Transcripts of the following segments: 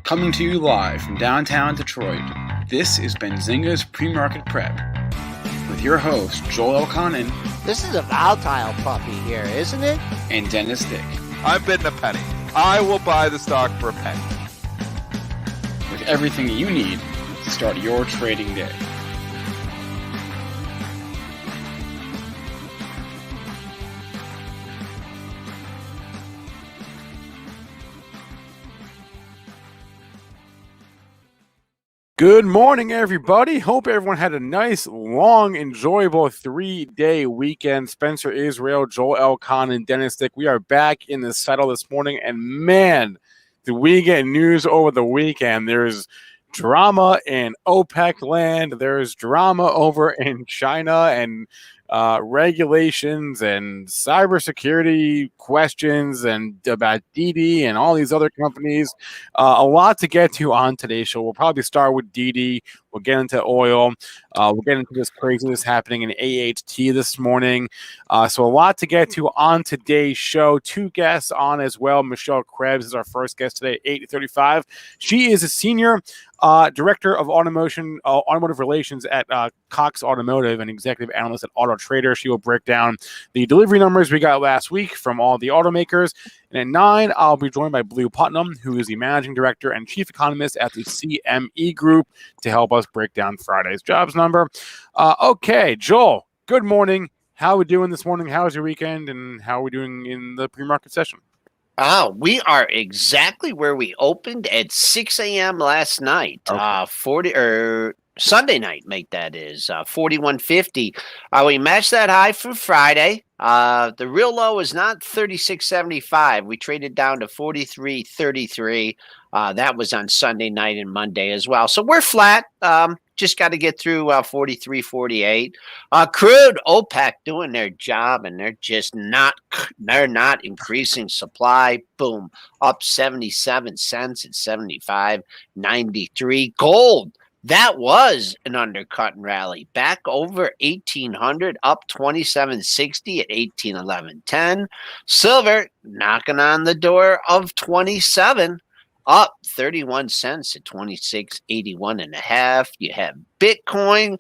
Coming to you live from downtown Detroit, this is Benzinga's PreMarket Prep. With your host, Joel Elconin. This is a volatile puppy here, isn't it? And Dennis Dick. I'm bidding a penny. I will buy the stock for a penny. With everything you need to start your trading day. Good morning, everybody. Hope everyone had a nice, long, enjoyable 3-day weekend. Spencer Israel, Joel Elconin, and Dennis Dick. We are back in the saddle this morning, and man, did we get news over the weekend. There's drama in OPEC land. There's drama over in China and regulations and cybersecurity questions and about DIDI and all these other companies. A lot to get to on today's show. We'll probably start with DIDI. We'll get into oil. We'll get into this craziness happening in AHT this morning. So a lot to get to on today's show. Two guests on as well. Michelle Krebs is our first guest today, 8:35. She is a senior director of automotive relations at Cox Automotive and executive analyst at Autotrader. She will break down the delivery numbers we got last week from all the automakers. And at 9, I'll be joined by Blue Putnam, who is the managing director and chief economist at the CME Group, to help us break down Friday's jobs number. Okay, Joel, good morning. How are we doing this morning? How was your weekend? And how are we doing in the pre-market session? We are exactly where we opened at 6 a.m. last night. Okay. Sunday night, mate, that is 41.50. We matched that high from Friday. The real low is not 36.75. We traded down to 43.33. That was on Sunday night and Monday as well. So we're flat. Just got to get through 43.48. Crude, OPEC doing their job, and they're not increasing supply. Boom, up 77 cents at 75.93. Gold, that was an undercutting rally. Back over 1,800, up 27.60 at 18.11.10. Silver knocking on the door of 27. Up 31 cents at 26.81 and a half. You have Bitcoin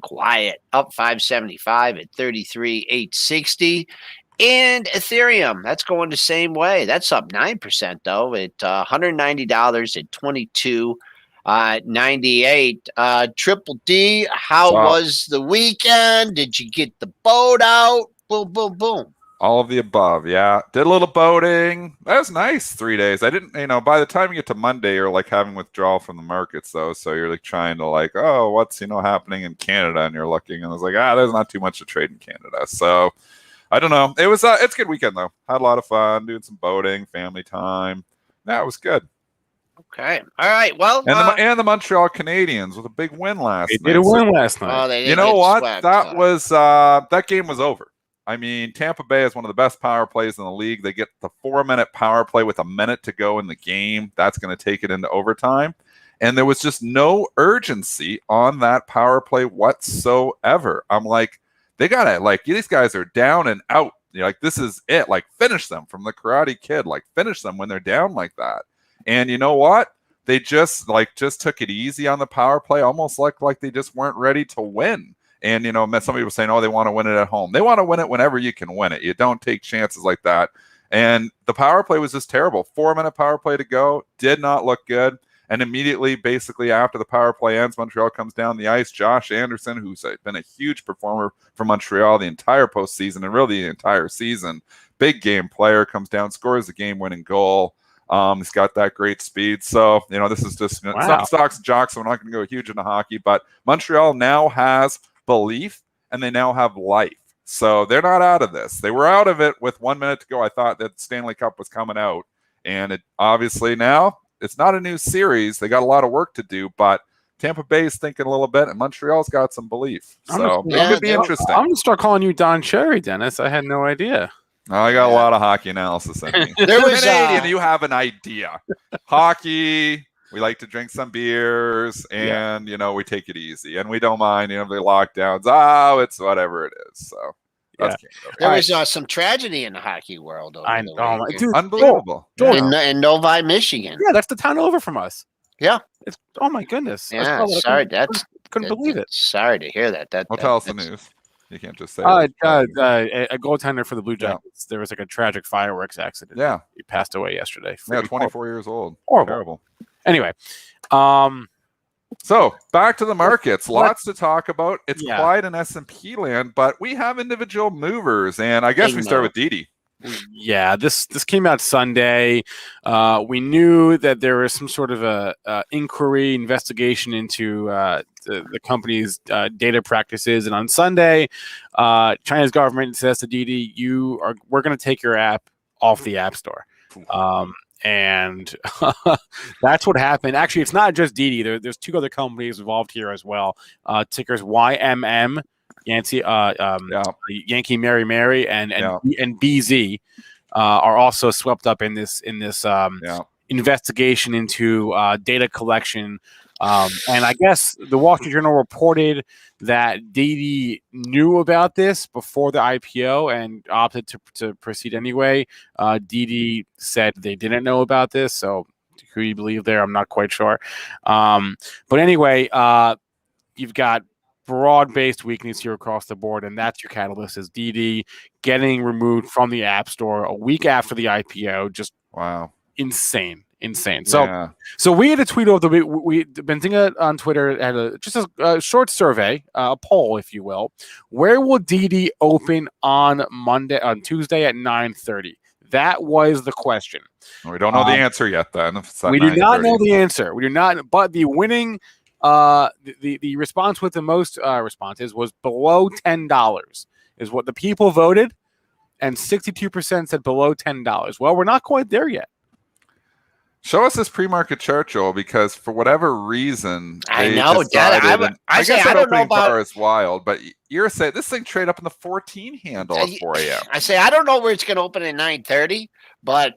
quiet, up 575 at 33.860. And Ethereum, that's going the same way. That's up 9% though at $190 at 22.98. Triple D, how was the weekend? Did you get the boat out? Boom, boom, boom. All of the above, yeah. Did a little boating. That was nice. 3 days. I didn't, by the time you get to Monday, you're like having withdrawal from the markets, though. So you're like trying to what's, happening in Canada? And you're looking, and I was like, there's not too much to trade in Canada. So I don't know. It was, it's a good weekend, though. Had a lot of fun doing some boating, family time. Yeah, it was good. Okay. All right. Well, and the Montreal Canadiens with a big win last night. They did a win last night. They you know what? That game was over. I mean, Tampa Bay is one of the best power plays in the league. They get the 4-minute power play with a minute to go in the game. That's going to take it into overtime. And there was just no urgency on that power play whatsoever. I'm like, they got to, these guys are down and out. This is it. Finish them from the Karate Kid. Finish them when they're down like that. And you know what? They just took it easy on the power play, almost like they just weren't ready to win. And, some people saying, they want to win it at home. They want to win it whenever you can win it. You don't take chances like that. And the power play was just terrible. 4-minute power play to go. Did not look good. And immediately, basically, after the power play ends, Montreal comes down the ice. Josh Anderson, who's been a huge performer for Montreal the entire postseason and really the entire season, big game player, comes down, scores the game-winning goal. He's got that great speed. So, this is just some stocks and jocks, so we're not going to go huge into hockey. But Montreal now has belief, and they now have life. So they're not out of this. They were out of it with 1 minute to go. I thought that Stanley Cup was coming out, and it obviously now it's not a new series. They got a lot of work to do, but Tampa Bay is thinking a little bit, and Montreal's got some belief. So it could be interesting. I'm going to start calling you Don Cherry, Dennis. I had no idea. I got a lot of hockey analysis in me. There was Canadian, you have an idea. Hockey. We like to drink some beers, and we take it easy, and we don't mind the lockdowns. It's whatever it is. So That's There was some tragedy in the hockey world over the week. Dude, unbelievable. In Novi, Michigan. Yeah, that's the town over from us. Yeah. It's my goodness. Yeah, sorry. Couldn't believe it. Sorry to hear that. Well, tell us the news. You can't just say a goaltender for the Blue Jackets. There was like a tragic fireworks accident. Yeah. He passed away yesterday. Yeah, 24 years old. Horrible. Terrible. Anyway, so back to the markets. Lots to talk about. It's quiet in S&P land, but we have individual movers, and I guess we start with DIDI. Yeah, this came out Sunday. We knew that there was some sort of a investigation into the company's data practices, and on Sunday, China's government says to DIDI, we're going to take your app off the App Store. And that's what happened. Actually, it's not just DIDI. There's two other companies involved here as well. Tickers YMM, Yankee Mary Mary, and BZ are also swept up in this investigation into data collection. And I guess the Wall Street Journal reported that DIDI knew about this before the IPO and opted to proceed anyway. DIDI said they didn't know about this, so who you believe there, I'm not quite sure. But anyway, you've got broad-based weakness here across the board, and that's your catalyst is DIDI getting removed from the App Store a week after the IPO. Just insane. So we had a tweet over the week. Benzinga on Twitter had just a short survey, a poll, if you will. Where will DIDI open on Tuesday at 9:30? That was the question. We don't know the answer yet. Then we do not know the answer. We do not. But the winning, the response with the most responses was below $10. Is what the people voted, and 62% said below $10. Well, we're not quite there yet. Show us this pre-market chart, Joel, because for whatever reason, I know, Dad. I guess that don't know about bar is wild, but you're saying this thing trade up in the 14 handle at 4 a.m. I say I don't know where it's going to open at 9:30, but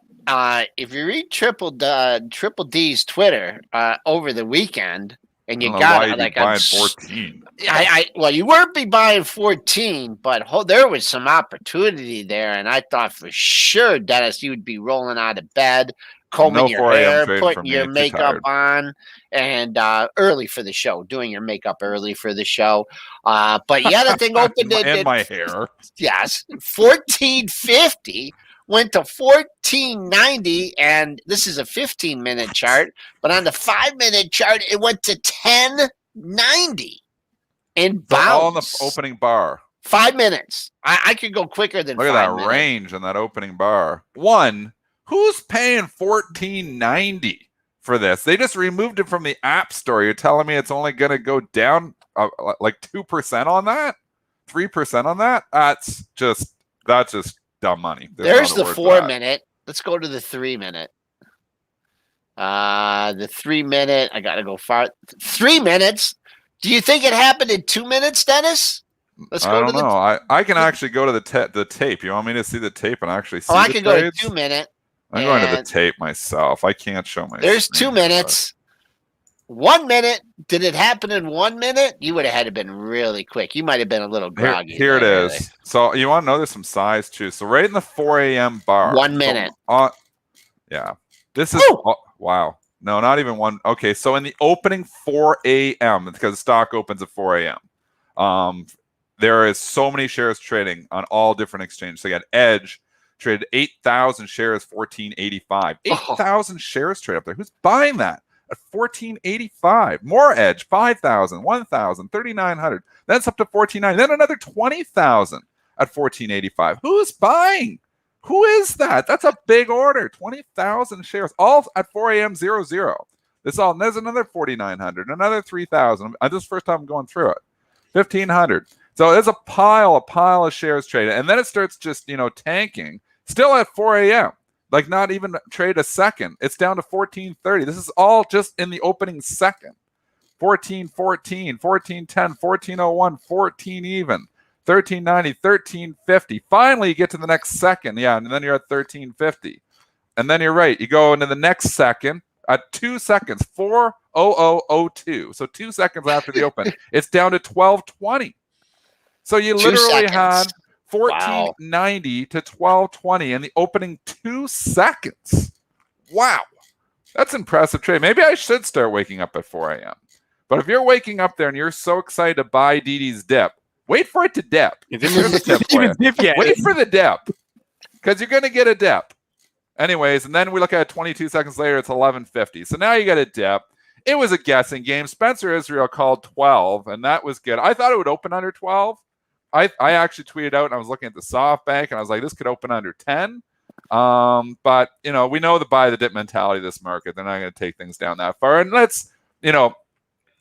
if you read Triple D's Twitter over the weekend, and you got like buying 14. Well, you weren't be buying 14, but there was some opportunity there, and I thought for sure, Dennis, you would be rolling out of bed, combing your hair, putting your makeup on, and early for the show, doing your makeup early for the show. But yeah, the thing opened in my hair. Yes, 1450 went to 1490, and this is a 15-minute chart. But on the 5-minute chart, it went to 1090 in bounce. All in the opening bar. 5 minutes. I could go quicker than 5 minutes. Look at that range in that opening bar. Who's paying $14.90 for this? They just removed it from the App Store. You're telling me it's only going to go down like 2% on that? 3% on that? That's just dumb money. There's the 4-minute. Let's go to the 3-minute. The 3-minute. I got to go far. 3 minutes. Do you think it happened in 2 minutes, Dennis? Let's go. I don't know. I can actually go to the tape. You want me to see the tape and actually see? I can go to 2 minute. I'm going to the tape myself. I can't show my. There's 2 minutes. 1 minute. Did it happen in 1 minute? You would have had to been really quick. You might have been a little groggy. Here it is. Really. So you want to know there's some size too. So right in the 4 a.m. bar. 1 minute. So, yeah. This is wow. No, not even one. Okay, so in the opening 4 a.m. because the stock opens at 4 a.m. There is so many shares trading on all different exchanges. So you got Edge traded 8,000 shares, 1485. 8,000 shares trade up there. Who's buying that at 1485? More Edge, 5,000, 1,000, 3,900. Then it's up to 1490. Then another 20,000 at 1485. Who's buying? Who is that? That's a big order. 20,000 shares, all at 4 a.m. 00. There's another 4,900, another 3,000. This is the first time I'm going through it. 1,500. So there's a pile of shares traded. And then it starts just, tanking. Still at 4 a.m. Like not even trade a second. It's down to 1430. This is all just in the opening second. 1414, 1410, 1401, 14 even. 1390, 1350. Finally, you get to the next second. Yeah, and then you're at 1350. And then you're right. You go into the next second at 2 seconds, 4:00:02. So 2 seconds after the open, it's down to 1220. So you literally had 1490 to 1220 in the opening 2 seconds. Wow. That's impressive trade. Maybe I should start waking up at 4 a.m. But if you're waking up there and you're so excited to buy DIDI's dip, wait for it to dip. Wait for the dip, because you're going to get a dip. Anyways, and then we look at it 22 seconds later, it's 11:50. So now you get a dip. It was a guessing game. Spencer Israel called 12, and that was good. I thought it would open under 12. I actually tweeted out, and I was looking at the SoftBank, and I was like, this could open under 10. But, we know the buy the dip mentality of this market. They're not going to take things down that far. And let's,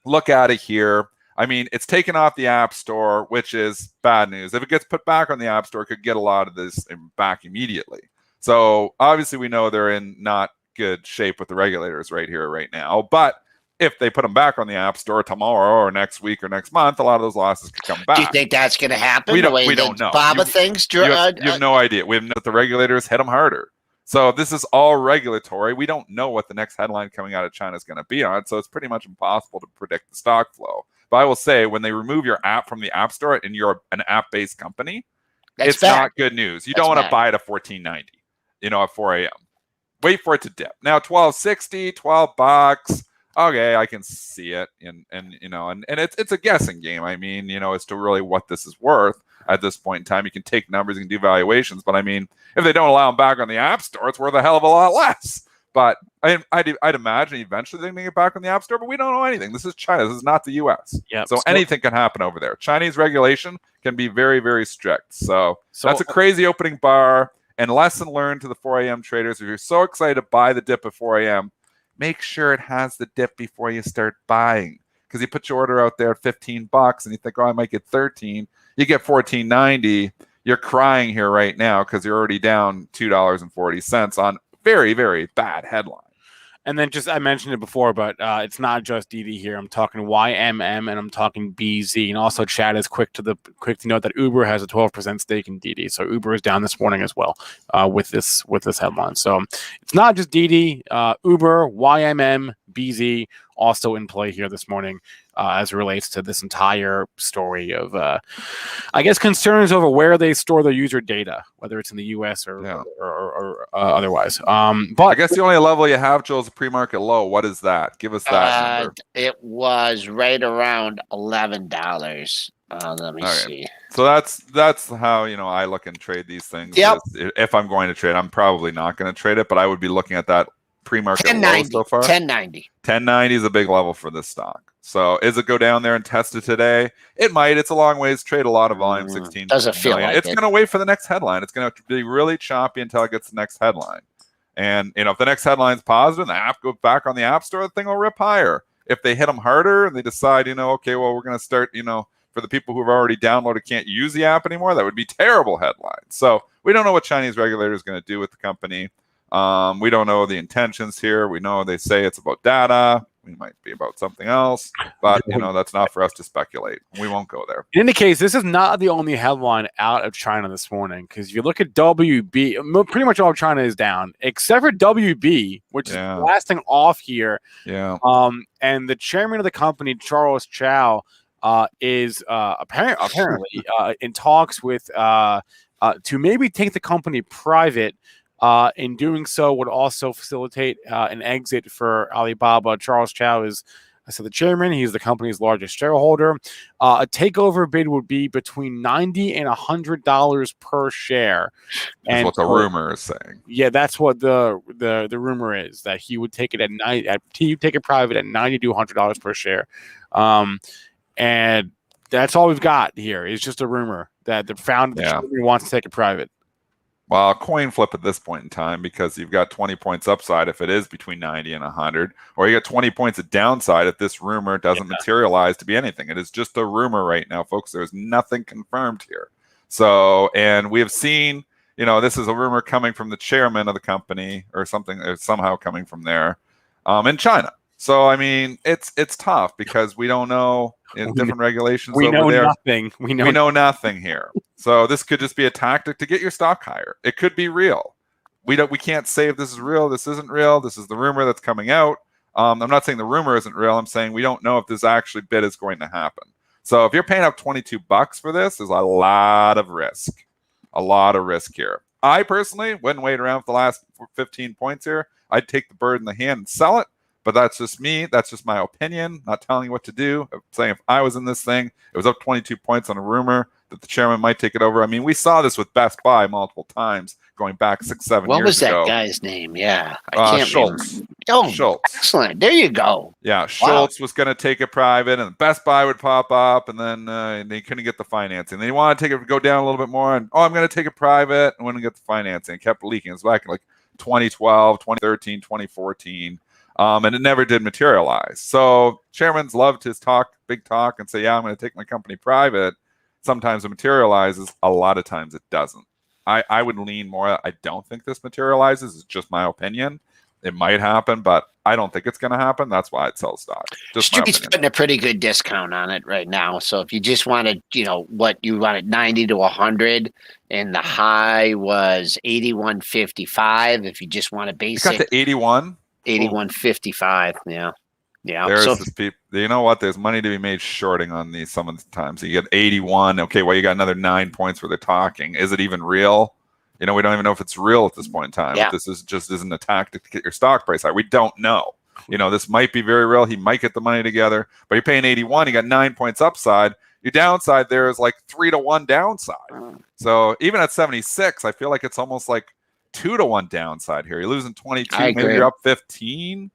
look at it here. I mean, it's taken off the App Store, which is bad news. If it gets put back on the App Store, it could get a lot of this back immediately. So obviously we know they're in not good shape with the regulators right here, right now. But if they put them back on the App Store tomorrow or next week or next month, a lot of those losses could come back. Do you think that's going to happen? We don't know. Baba things? You have no idea. We have no, the regulators hit them harder. So this is all regulatory. We don't know what the next headline coming out of China is going to be on. So it's pretty much impossible to predict the stock flow. But I will say, when they remove your app from the App Store and you're an app-based company, it's not good news. You don't want to buy it at $14.90, at 4 a.m. Wait for it to dip. Now, $12.60, $12. Okay, I can see it, and it's a guessing game. I mean, as to really what this is worth at this point in time. You can take numbers, you can do valuations, but I mean, if they don't allow them back on the App Store, it's worth a hell of a lot less. But I'd imagine eventually they're going to get back on the App Store, but we don't know anything. This is China. This is not the U.S. Yep. So anything can happen over there. Chinese regulation can be very, very strict. So that's a crazy opening bar. And lesson learned to the 4 a.m. traders: if you're so excited to buy the dip at 4 a.m., make sure it has the dip before you start buying. Because you put your order out there at $15 and you think, I might get 13. You get $14.90. You're crying here right now because you're already down $2.40 on very, very bad headline. And then I mentioned it before, but it's not just DD here. I'm talking YMM and I'm talking BZ. And also Chad is quick to note that Uber has a 12% stake in DD. So Uber is down this morning as well with this headline. So it's not just DD, Uber, YMM, BZ also in play here this morning as it relates to this entire story of, I guess, concerns over where they store their user data, whether it's in the U.S. or otherwise. But I guess the only level you have, Joel, is a pre-market low. What is that? Give us that number. It was right around $11. Let me see. So that's how I look and trade these things. Yep. If I'm going to trade, I'm probably not going to trade it, but I would be looking at that pre-market low so far. 1090. 1090 is a big level for this stock. So is it go down there and test it today? It might. It's a long ways. Trade a lot of volume. 16. Doesn't feel like it's going to wait for the next headline. It's going to be really choppy until it gets the next headline. And if the next headline's positive, and the app goes back on the App Store, the thing will rip higher. If they hit them harder and they decide, okay, well, we're going to start, for the people who have already downloaded can't use the app anymore, that would be terrible headlines. So we don't know what Chinese regulator is going to do with the company. We don't know the intentions here. We know they say it's about data. We might be about something else, but that's not for us to speculate. We won't go there. In any case, this is not the only headline out of China this morning, because if you look at WB, pretty much all of China is down except for WB, which is blasting off here. Yeah. And the chairman of the company, Charles Chow, is apparently in talks with to maybe take the company private. In doing so would also facilitate an exit for Alibaba. Charles Chow is, the chairman. He's the company's largest shareholder. A takeover bid would be between $90 and $100 per share. That's what the rumor is saying. Yeah, that's what the rumor is, that he would take it he'd take it private at $90 to $100 per share. And that's all we've got here. It's just a rumor that the founder of the company wants to take it private. Well, coin flip at this point in time, because you've got 20 points upside if it is between 90 and 100, or you got 20 points of downside if this rumor doesn't materialize to be anything. It is just a rumor right now, folks. There's nothing confirmed here. So, and we have seen, this is a rumor coming from the chairman of the company or something, or somehow coming from there in China. So, I mean, it's tough because we don't know different regulations over there. We know nothing here. So this could just be a tactic to get your stock higher. It could be real. We can't say if this is real, this isn't real. This is the rumor that's coming out. I'm not saying the rumor isn't real. I'm saying we don't know if this actually bid is going to happen. So if you're paying up $22 for this, there's a lot of risk. A lot of risk here. I personally wouldn't wait around for the last 15 points here. I'd take the bird in the hand and sell it. But that's just me. That's just my opinion. Not telling you what to do. I'm saying if I was in this thing, it was up 22 points on a rumor that the chairman might take it over. I mean, we saw this with Best Buy multiple times going back 6-7 years ago. What was that guy's name? Yeah. I can't Schultz. remember. Oh, Schultz. Excellent. There you go. Yeah, Schultz was going to take it private, and Best Buy would pop up, and then they couldn't get the financing. They wanted to take it, go down a little bit more, and I'm going to take it private, and wouldn't get the financing. It kept leaking. It was back in like 2012, 2013, 2014. And it never did materialize. So chairman's loved his talk, big talk, and say, yeah, I'm going to take my company private. Sometimes it materializes. A lot of times it doesn't. I would lean more. I don't think this materializes. It's just my opinion. It might happen, but I don't think it's going to happen. That's why I'd sell stock. Just Street's putting a pretty good discount on it right now. So if you just wanted, what you wanted 90 to 100, and the high was 81.55. If you just want a basic, you got to 81. 81.55. Yeah. There's this people. You know what? There's money to be made shorting on these some of the times. So you get 81. Okay, well, you got another 9 points where they're talking. Is it even real? We don't even know if it's real at this point in time. Yeah. If this isn't a tactic to get your stock price high. We don't know. This might be very real. He might get the money together, but you're paying 81. You got 9 points upside. Your downside there is like 3-1 downside. So even at 76, I feel like it's almost like 2-1 downside here. You're losing 22. Maybe you're up 15.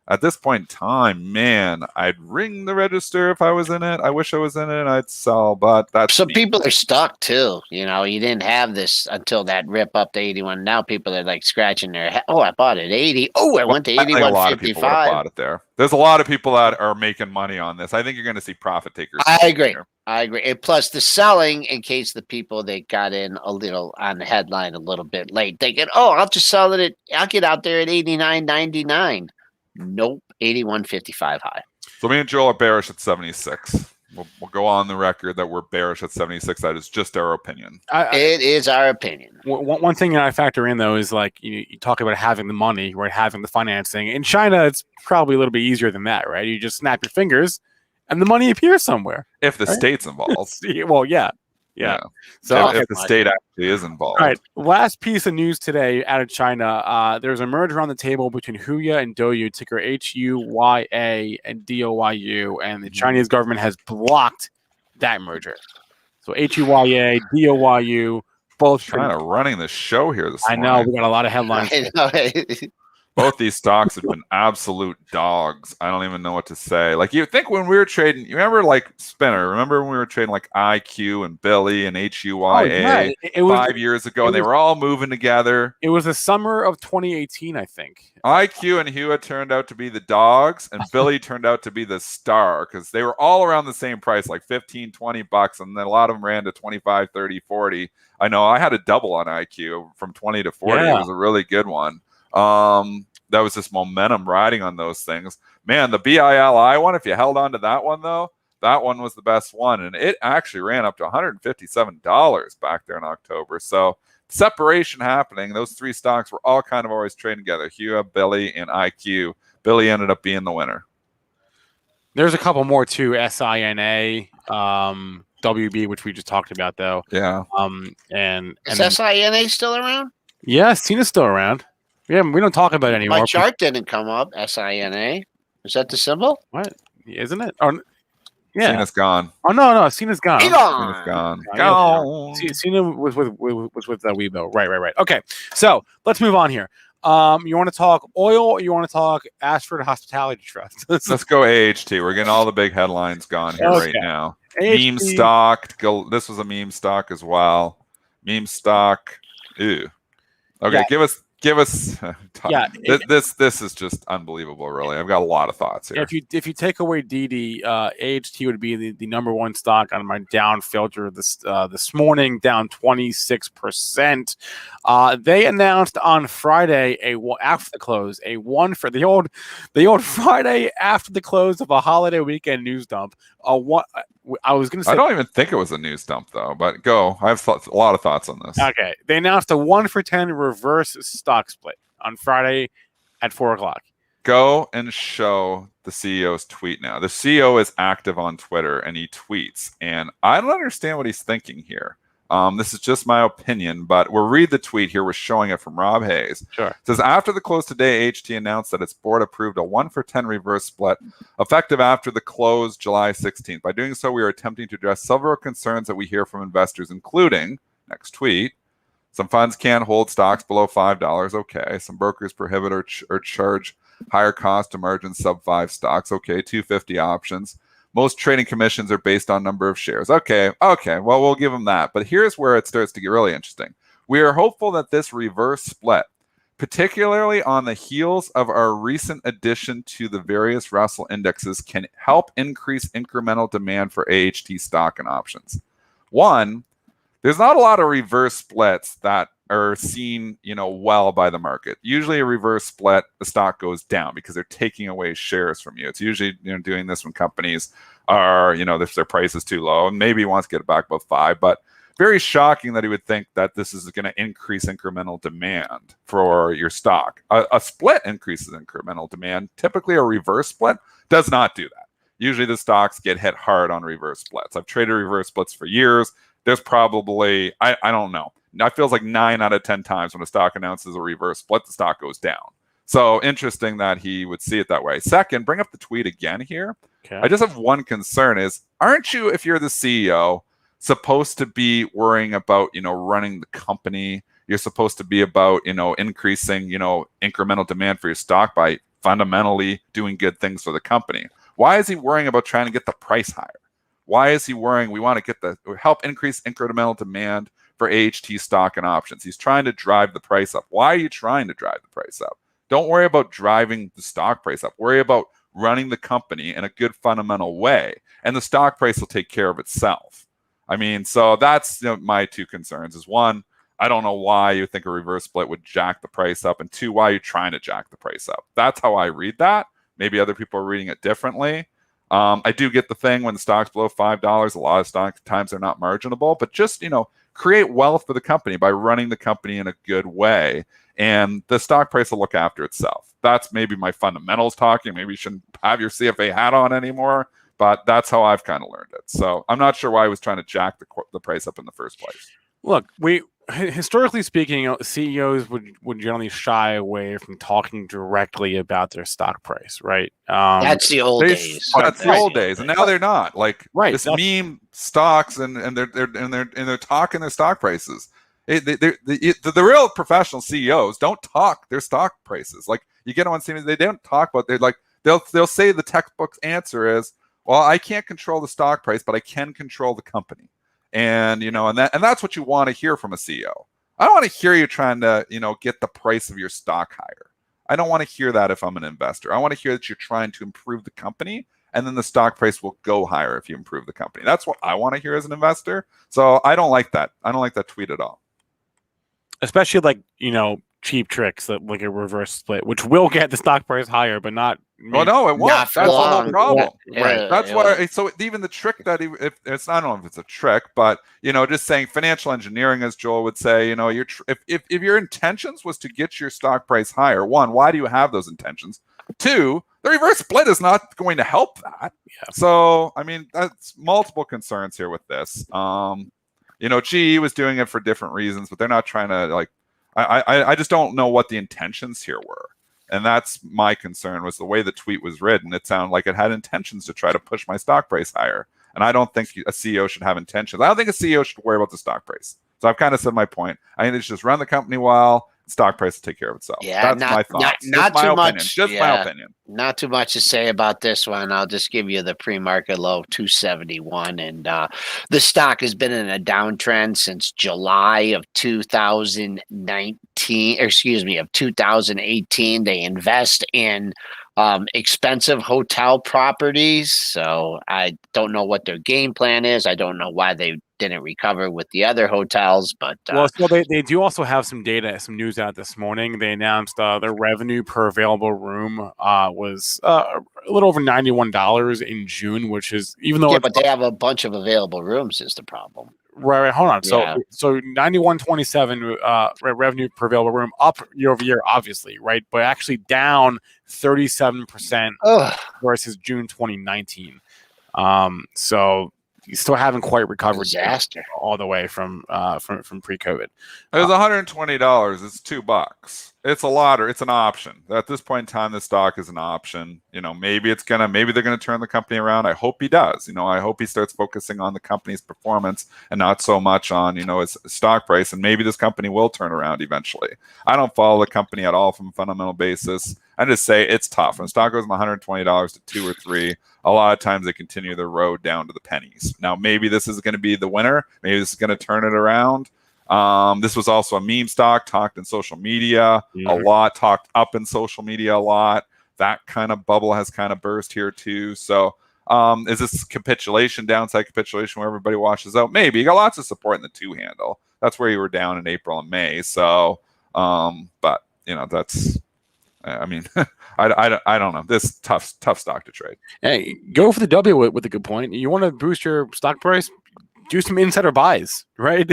At this point in time, man, I'd ring the register if I was in it. I wish I was in it. I'd sell, but that's some people are stuck too. You didn't have this until that rip up to 81. Now people are like scratching their head. Oh, I bought it at 80. Oh, I went to 81.55. A lot of people would have bought it there. There's a lot of people that are making money on this. I think you're going to see profit takers. I agree. And plus the selling, in case the people that got in a little on the headline a little bit late, thinking, oh, I'll just sell it I'll get out there at 89.99. Nope, 81.55 high. So me and Joel are bearish at 76. We'll go on the record that we're bearish at 76. That is just our opinion. It is our opinion. One thing that I factor in, though, is like you talk about having the money, right? Having the financing. In China, it's probably a little bit easier than that, right? You just snap your fingers and the money appears somewhere. If the state's involved. Well, yeah. So if the state actually is involved. All right. Last piece of news today out of China. There's a merger on the table between Huya and Douyu, ticker HUYA and DOYU, and the Chinese government has blocked that merger. So HUYA, DOYU, both kind of running the show here this morning. I know we got a lot of headlines. Both these stocks have been absolute dogs. I don't even know what to say. Like, you think when we were trading, you remember like Spinner? Remember when we were trading like IQ and Billy and HUYA it was 5 years ago? And they were all moving together. It was the summer of 2018, I think. IQ and Hua turned out to be the dogs, and Billy turned out to be the star because they were all around the same price, like 15, 20 bucks. And then a lot of them ran to 25, 30, 40. I know I had a double on IQ from 20 to 40. Yeah. It was a really good one. That was just momentum riding on those things. Man, the BILI one, if you held on to that one, though, that one was the best one. And it actually ran up to $157 back there in October. So separation happening. Those three stocks were all kind of always trading together. Hua, Billy, and IQ. Billy ended up being the winner. There's a couple more too. SINA, WB, which we just talked about, though. Yeah. And is SINA still around? Yeah, Sina's still around. Yeah, we don't talk about it anymore. My chart didn't come up. SINA. Is that the symbol? What? Isn't it? Oh, yeah. Sina's gone. Oh no, Sina's gone. Sina's gone. Gone. Sina was with Weibo. Right. Okay, so let's move on here. You want to talk oil or you want to talk Ashford Hospitality Trust? Let's go AHT. We're getting all the big headlines gone here right now. AHT. Meme stock. This was a meme stock as well. Meme stock. Ew. Okay, yeah. Give us. This is just unbelievable. Really, I've got a lot of thoughts here. Yeah, if you take away DIDI, AHT would be the number one stock on my down filter this morning, down 26%. They announced on Friday after the close for the old Friday after the close of a holiday weekend news dump. I was going to say, I don't even think it was a news dump though, but go. I have a lot of thoughts on this. Okay. They announced a 1-for-10 reverse stock split on Friday at 4:00. Go and show the CEO's tweet now. The CEO is active on Twitter and he tweets, and I don't understand what he's thinking here. This is just my opinion, but we'll read the tweet here. We're showing it from Rob Hayes. Sure. It says, after the close today, HT announced that its board approved a 1-for-10 reverse split effective after the close July 16th. By doing so, we are attempting to address several concerns that we hear from investors, including, next tweet, some funds can't hold stocks below $5. Okay. Some brokers prohibit or charge higher cost to margin sub 5 stocks. Okay. 250 options. Most trading commissions are based on number of shares. Okay. Well, we'll give them that. But here's where it starts to get really interesting. We are hopeful that this reverse split, particularly on the heels of our recent addition to the various Russell indexes, can help increase incremental demand for AHT stock and options. One, there's not a lot of reverse splits that are seen, well by the market. Usually a reverse split, the stock goes down because they're taking away shares from you. It's usually, doing this when companies are, if their price is too low, and maybe he wants to get it back above 5, but very shocking that he would think that this is going to increase incremental demand for your stock. A split increases incremental demand. Typically a reverse split does not do that. Usually the stocks get hit hard on reverse splits. I've traded reverse splits for years. There's probably, I don't know. It feels like 9 out of 10 times when a stock announces a reverse split, the stock goes down. So interesting that he would see it that way. Second, bring up the tweet again here. Okay. I just have one concern is, aren't you, if you're the CEO, supposed to be worrying about, running the company? You're supposed to be about, increasing, incremental demand for your stock by fundamentally doing good things for the company. Why is he worrying about trying to get the price higher? Why is he worrying? We want to help increase incremental demand for AHT stock and options. He's trying to drive the price up. Why are you trying to drive the price up? Don't worry about driving the stock price up. Worry about running the company in a good fundamental way, and the stock price will take care of itself. So that's my two concerns is, one, I don't know why you think a reverse split would jack the price up, and two, why are you trying to jack the price up? That's how I read that. Maybe other people are reading it differently. I do get the thing when the stock's below $5, a lot of stock times they're not marginable, but just, create wealth for the company by running the company in a good way, and the stock price will look after itself. That's maybe my fundamentals talking. Maybe you shouldn't have your CFA hat on anymore, but that's how I've kind of learned it. So I'm not sure why I was trying to jack the price up in the first place. Look, historically speaking, CEOs would generally shy away from talking directly about their stock price, right? That's the old days. That's the old days, and now they're not. Like this meme stocks, and they're talking their stock prices. The real professional CEOs don't talk their stock prices. Like you get on CNBC, they don't talk about. They'll say the textbook answer is, well, I can't control the stock price, but I can control the company. And that's what you want to hear from a CEO. I don't want to hear you trying to get the price of your stock higher. I don't want to hear that if I'm an investor. I want to hear that you're trying to improve the company, and then the stock price will go higher if you improve the company. That's what I want to hear as an investor. So I don't like that. I don't like that tweet at all. Especially cheap tricks like a reverse split, which will get the stock price higher, but not. Well, no, it won't. That's the whole problem. Yeah, right. That's why. So even the trick that I don't know if it's a trick, but just saying financial engineering, as Joel would say, if your intentions was to get your stock price higher, one, why do you have those intentions? Two, the reverse split is not going to help that. Yeah. So that's multiple concerns here with this. GE was doing it for different reasons, but they're not trying to I just don't know what the intentions here were. And that's my concern, was the way the tweet was written. It sounded like it had intentions to try to push my stock price higher. And I don't think a CEO should have intentions. I don't think a CEO should worry about the stock price. So I've kind of said my point. I think they should just run the company well. Stock price will take care of itself. Yeah, that's my thoughts. Not too much. Just my opinion. Not too much to say about this one. I'll just give you the pre-market low of 271, and the stock has been in a downtrend since July of 2019. Of 2018. They invest in expensive hotel properties, so I don't know what their game plan is. I don't know why they didn't recover with the other hotels, but so they do also have some data, some news out this morning. They announced their revenue per available room was a little over $91 in June, which is, even though but they have a bunch of available rooms is the problem. Right, hold on. So 91.27 revenue per available room, up year over year, obviously, right? But actually down 37% versus June 2019. So you still haven't quite recovered Disaster. all the way from pre-COVID. It was $120. It's $2. It's a lottery. It's an option. At this point in time, the stock is an option. Maybe they're gonna turn the company around. I hope he does. I hope he starts focusing on the company's performance and not so much on his stock price. And maybe this company will turn around eventually. I don't follow the company at all from a fundamental basis. I just say it's tough. When stock goes from $120 to 2 or 3, a lot of times they continue their road down to the pennies. Now, maybe this is going to be the winner. Maybe this is going to turn it around. This was also a meme stock, talked in social media a lot, talked up in social media a lot. That kind of bubble has kind of burst here too. So is this capitulation, downside capitulation where everybody washes out? Maybe. You got lots of support in the 2 handle. That's where you were down in April and May. So, but that's, I mean, I don't know. This tough stock to trade. Hey, go for the W with a good point. You want to boost your stock price? Do some insider buys, right?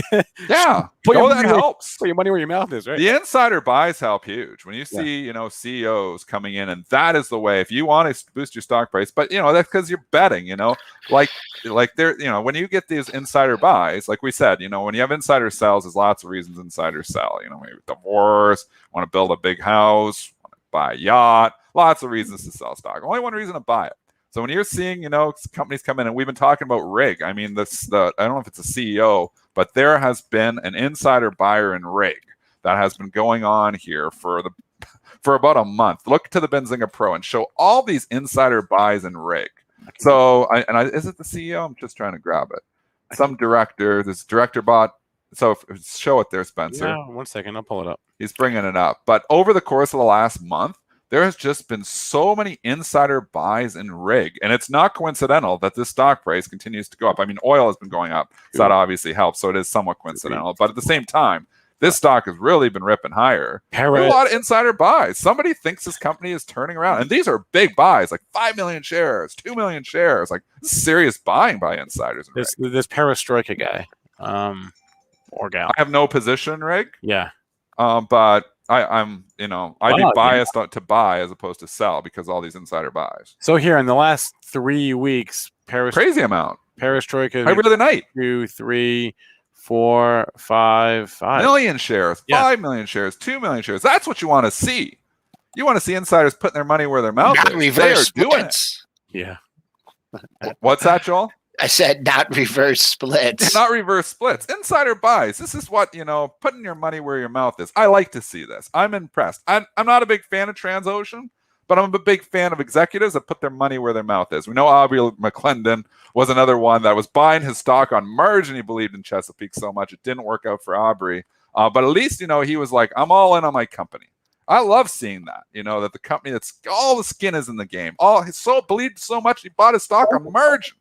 Yeah, that helps. Put your money where your mouth is, right? The insider buys help huge. When you see, CEOs coming in, and that is the way. If you want to boost your stock price, but that's because you're betting. Like there, when you get these insider buys, like we said, when you have insider sells, there's lots of reasons insiders sell. Maybe divorce, want to build a big house, want to buy a yacht, lots of reasons to sell stock. Only one reason to buy it. So when you're seeing, companies come in, and we've been talking about RIG. I mean, I don't know if it's a CEO, but there has been an insider buyer in RIG that has been going on here for about a month. Look to the Benzinga Pro and show all these insider buys in RIG. So, is it the CEO? I'm just trying to grab it. Some director, this director bought. So show it there, Spencer. Yeah, 1 second, I'll pull it up. He's bringing it up. But over the course of the last month, there has just been so many insider buys in RIG, and it's not coincidental that this stock price continues to go up. I mean, oil has been going up, so that obviously helps, so it is somewhat coincidental. But at the same time, this stock has really been ripping higher. There's a lot of insider buys. Somebody thinks this company is turning around, and these are big buys, like 5 million shares, 2 million shares, like serious buying by insiders. This perestroika guy, or gal. I have no position in RIG. Yeah, but I'd be biased to buy as opposed to sell because all these insider buys. So here in the last 3 weeks, crazy amount. Perestroika every other night. 2, 3, 4, 5 million shares, 5 million shares, 2 million shares. That's what you want to see. You want to see insiders putting their money where their mouth is. They are doing it. Yeah. What's that, Joel? I said not reverse splits. Not reverse splits. Insider buys. This is what, putting your money where your mouth is. I like to see this. I'm impressed. I'm not a big fan of Transocean, but I'm a big fan of executives that put their money where their mouth is. We know Aubrey McClendon was another one that was buying his stock on margin. He believed in Chesapeake so much. It didn't work out for Aubrey. But at least, he was like, I'm all in on my company. I love seeing that, that the company that's all the skin is in the game. Believed so much he bought his stock on margin.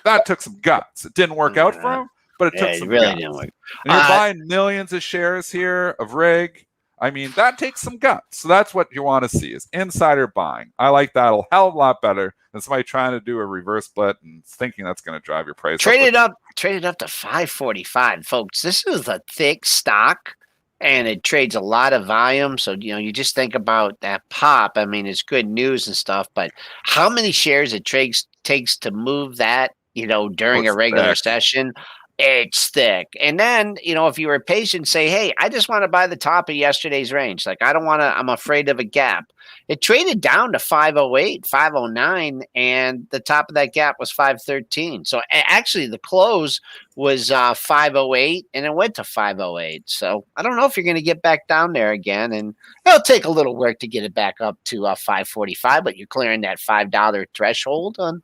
That took some guts. It didn't work out for him, but it took some guts. Didn't work. And you're buying millions of shares here of RIG. I mean, that takes some guts. So that's what you want to see is insider buying. I like that a hell of a lot better than somebody trying to do a reverse split and thinking that's going to drive your price. Traded up to 545, folks. This is a thick stock, and it trades a lot of volume. So, you just think about that pop. I mean, it's good news and stuff, but how many shares it takes to move that, during a regular session? It's thick. And then, if you were patient, say, hey, I just want to buy the top of yesterday's range. Like, I'm afraid of a gap. It traded down to 508, 509, and the top of that gap was 513. So actually the close was 508, and it went to 508. So I don't know if you're going to get back down there again, and it'll take a little work to get it back up to 545, but you're clearing that $5 threshold on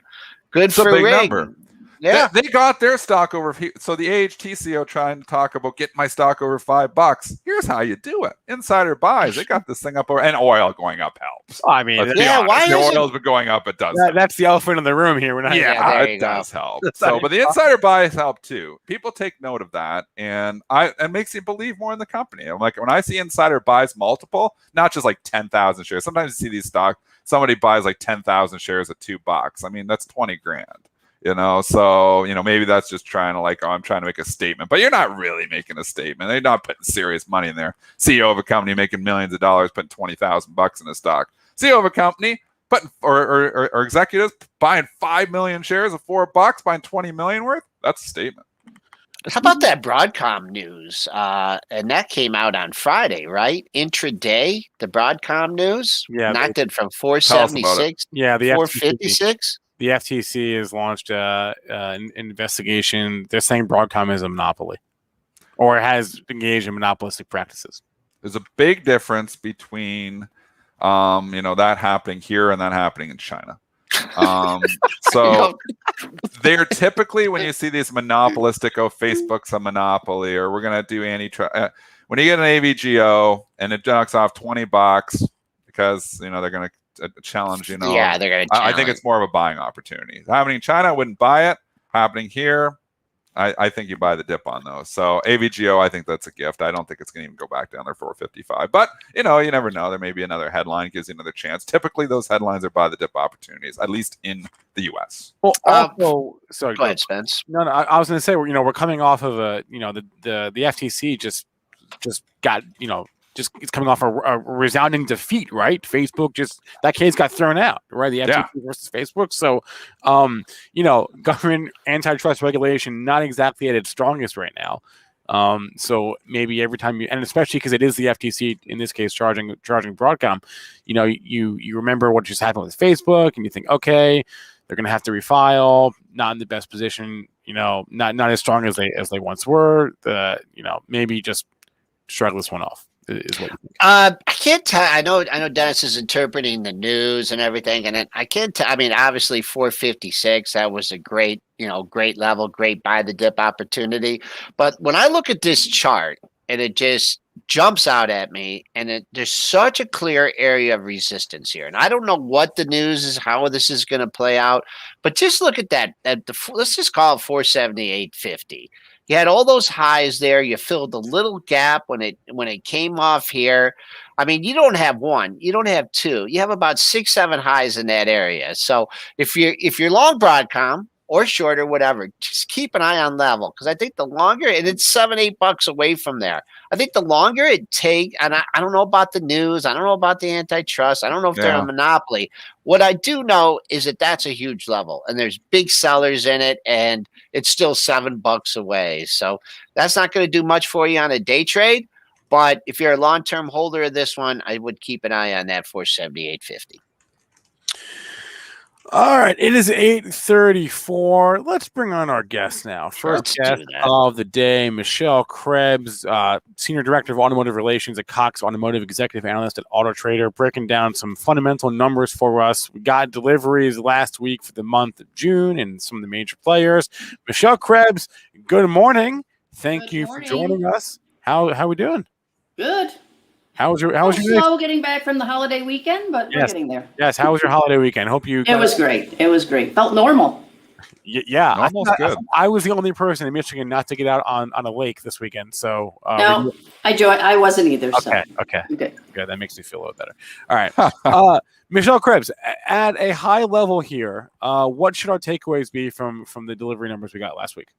good for a big RIG. number. Yeah, they got their stock over. So the AHTCO trying to talk about getting my stock over $5. Here's how you do it: insider buys. They got this thing up over, and oil going up helps. I mean, why the oil's been going up? It does. That's the elephant in the room here. We're not. Yeah, it does help. So, but the insider buys help too. People take note of that, and it makes you believe more in the company. I'm like, when I see insider buys multiple, not just like 10,000 shares. Sometimes you see these stocks. Somebody buys like 10,000 shares at $2. I mean, that's 20 grand. So, maybe that's just trying to I'm trying to make a statement, but you're not really making a statement. They're not putting serious money in there. CEO of a company making millions of dollars, putting $20,000 in a stock. CEO of a company But or executives buying 5 million shares of $4, buying 20 million worth. That's a statement. How about that Broadcom news? And that came out on Friday, right? Intraday, the Broadcom news. Yeah, knocked it from Tell us about it. 476 Yeah, the 456. The FTC has launched an investigation. They're saying Broadcom is a monopoly, or has engaged in monopolistic practices. There's a big difference between, that happening here and that happening in China. So they're typically, when you see these monopolistic, Facebook's a monopoly, or we're going to do antitrust. When you get an AVGO and it knocks off $20 because, they're going to challenge, Yeah, they're going to I think it's more of a buying opportunity. Happening in China, I wouldn't buy it. Happening here, I think you buy the dip on those. So AVGO, I think that's a gift. I don't think it's going to even go back down there 455. But, you never know. There may be another headline, gives you another chance. Typically, those headlines are buy the dip opportunities, at least in the U.S. Well, also, sorry, go ahead, Spence. No, I was going to say, we're coming off of the FTC just got, it's coming off a resounding defeat, right? Facebook that case got thrown out, right? The FTC versus Facebook. So, government antitrust regulation not exactly at its strongest right now. So maybe every time and especially because it is the FTC in this case charging Broadcom, you remember what just happened with Facebook, and you think, okay, they're going to have to refile, not in the best position, not as strong as they once were. Maybe just shrug this one off. Is what you think. I can't tell. I know Dennis is interpreting the news and everything, and I can't tell. I mean, obviously 456, that was a great level, great buy the dip opportunity. But when I look at this chart and it just jumps out at me, and there's such a clear area of resistance here. And I don't know what the news is, how this is going to play out, but just look at that. Let's just call it 478.50. You had all those highs there. You filled a little gap when it came off here. I mean, you don't have one, you don't have two. You have about 6, 7 highs in that area. So if you're long Broadcom or short or whatever, just keep an eye on level, because I think the longer, and it's $7-8 away from there. I think the longer it takes, and I don't know about the news, I don't know about the antitrust, I don't know if they're a monopoly. What I do know is that that's a huge level, and there's big sellers in it, and it's still $7 away. So that's not going to do much for you on a day trade. But if you're a long-term holder of this one, I would keep an eye on that 478.50. All right, it is 8:34. Let's bring on our guest now. First guest of the day, Michelle Krebs, Senior Director of Automotive Relations at Cox Automotive, Executive Analyst at Autotrader, breaking down some fundamental numbers for us. We got deliveries last week for the month of June and some of the major players. Michelle Krebs, good morning. Thank you for joining us. How are we doing? Good. How was your slow getting back from the holiday weekend, but we're getting there. Yes. How was your holiday weekend? Hope you. It was great. It was great. Felt normal. Yeah. Almost good. I was the only person in Michigan not to get out on a lake this weekend. So no, I wasn't either. Okay. So. Okay. Good. That makes me feel a little better. All right. Michelle Krebs, at a high level here, what should our takeaways be from the delivery numbers we got last week?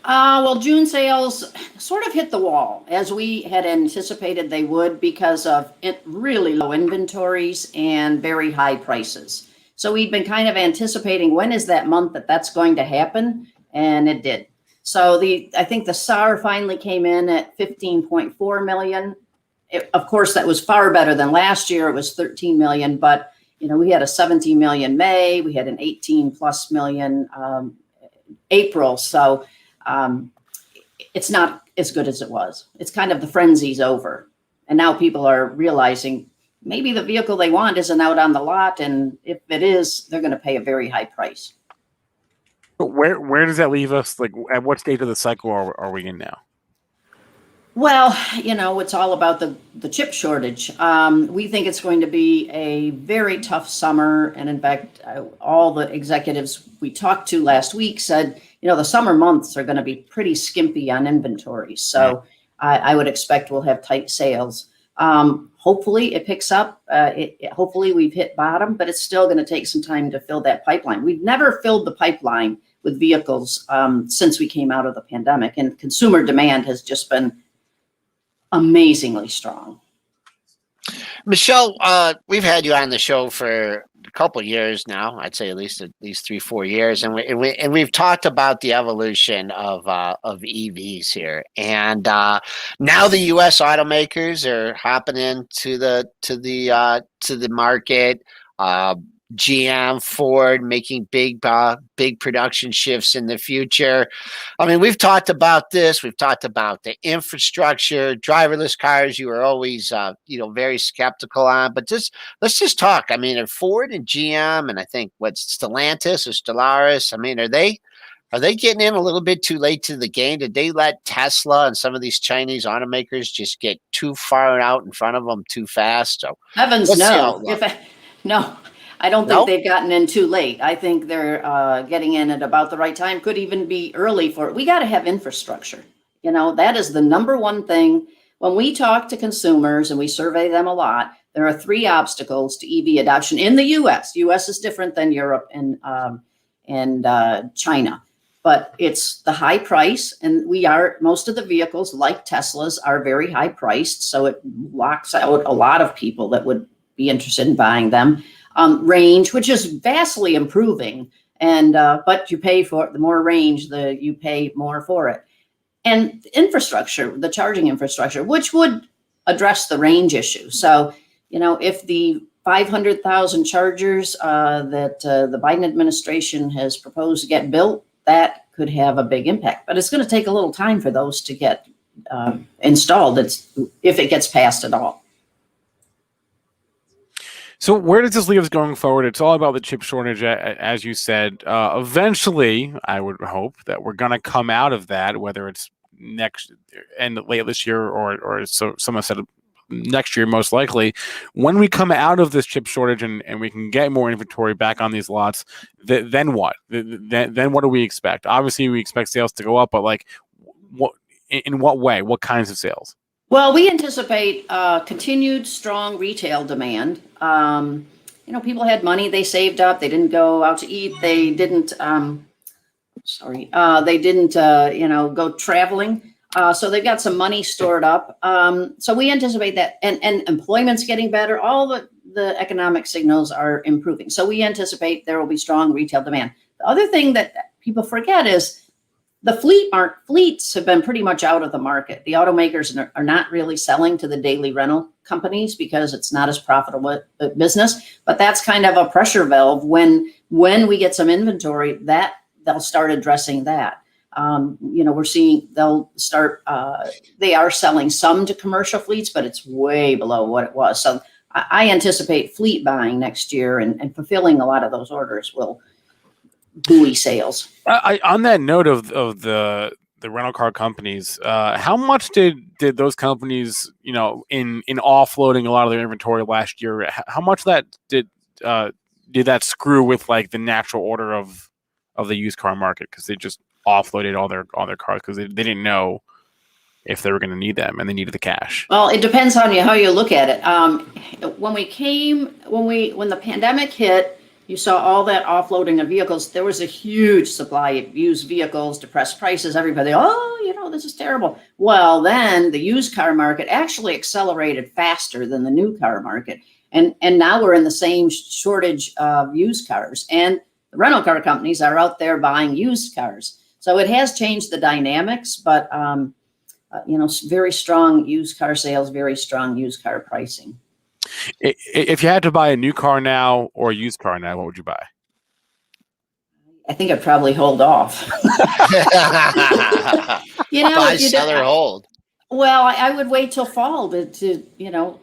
Well, June sales sort of hit the wall, as we had anticipated they would, because of really low inventories and very high prices. So we'd been kind of anticipating, when is that month that's going to happen? And it did. So I think the SAR finally came in at 15.4 million. Of course, that was far better than last year. It was 13 million, but we had a 17 million May, we had an 18 plus million April. So it's not as good as it was. It's kind of the frenzy's over. And now people are realizing maybe the vehicle they want isn't out on the lot. And if it is, they're going to pay a very high price. But where does that leave us? Like, at what stage of the cycle are we in now? Well, it's all about the chip shortage. We think it's going to be a very tough summer. And in fact, all the executives we talked to last week said, the summer months are going to be pretty skimpy on inventory. So I would expect we'll have tight sales. Hopefully it picks up. Hopefully we've hit bottom, but it's still going to take some time to fill that pipeline. We've never filled the pipeline with vehicles since we came out of the pandemic, and consumer demand has just been amazingly strong. Michelle, we've had you on the show for a couple of years now. I'd say at least 3-4 years, and we've talked about the evolution of EVs here. And now the U.S. automakers are hopping into the market. GM, Ford making big production shifts in the future. I mean, we've talked about this. We've talked about the infrastructure, driverless cars. You were always, very skeptical on. But let's just talk. I mean, are Ford and GM, and I think what's Stellantis or Stellaris? I mean, are they getting in a little bit too late to the game? Did they let Tesla and some of these Chinese automakers just get too far out in front of them too fast? So Heavens, no. No. I don't think they've gotten in too late. I think they're getting in at about the right time. Could even be early for it. We got to have infrastructure. That is the number one thing. When we talk to consumers and we survey them a lot, there are 3 obstacles to EV adoption in the U.S. U.S. is different than Europe and China, but it's the high price. And most of the vehicles, like Teslas, are very high priced. So it locks out a lot of people that would be interested in buying them. Range, which is vastly improving, and but you pay for it. The more range, you pay more for it. And infrastructure, the charging infrastructure, which would address the range issue. So, if the 500,000 chargers that the Biden administration has proposed to get built, that could have a big impact. But it's going to take a little time for those to get installed. If it gets passed at all. So where does this leave us going forward? It's all about the chip shortage, as you said. Eventually, I would hope that we're going to come out of that, whether it's next and late this year or so some have said next year, most likely. When we come out of this chip shortage and we can get more inventory back on these lots, then what? Then what do we expect? Obviously, we expect sales to go up, but in what way? What kinds of sales? Well, we anticipate continued strong retail demand. People had money, they saved up, they didn't go out to eat, they didn't, go traveling. So they've got some money stored up. So we anticipate that, and employment's getting better. All the economic signals are improving. So we anticipate there will be strong retail demand. The other thing that people forget is the fleets have been pretty much out of the market. The automakers are not really selling to the daily rental companies because it's not as profitable a business. But that's kind of a pressure valve. When we get some inventory, that they'll start addressing that. We're seeing they are selling some to commercial fleets, but it's way below what it was. So I anticipate fleet buying next year and fulfilling a lot of those orders will buoy sales. On that note of the rental car companies, how much did those companies, in offloading a lot of their inventory last year, how much that did that screw with like the natural order of the used car market, because they just offloaded all their cars because they didn't know if they were going to need them and they needed the cash? Well, it depends on how you look at it. When the pandemic hit, you saw all that offloading of vehicles. There was a huge supply of used vehicles, depressed prices. Everybody, this is terrible. Well, then the used car market actually accelerated faster than the new car market. And now we're in the same shortage of used cars. And the rental car companies are out there buying used cars. So it has changed the dynamics, but, very strong used car sales, very strong used car pricing. If you had to buy a new car now or a used car now, what would you buy? I think I'd probably hold off. Buy, sell, or hold. Well, I would wait till fall to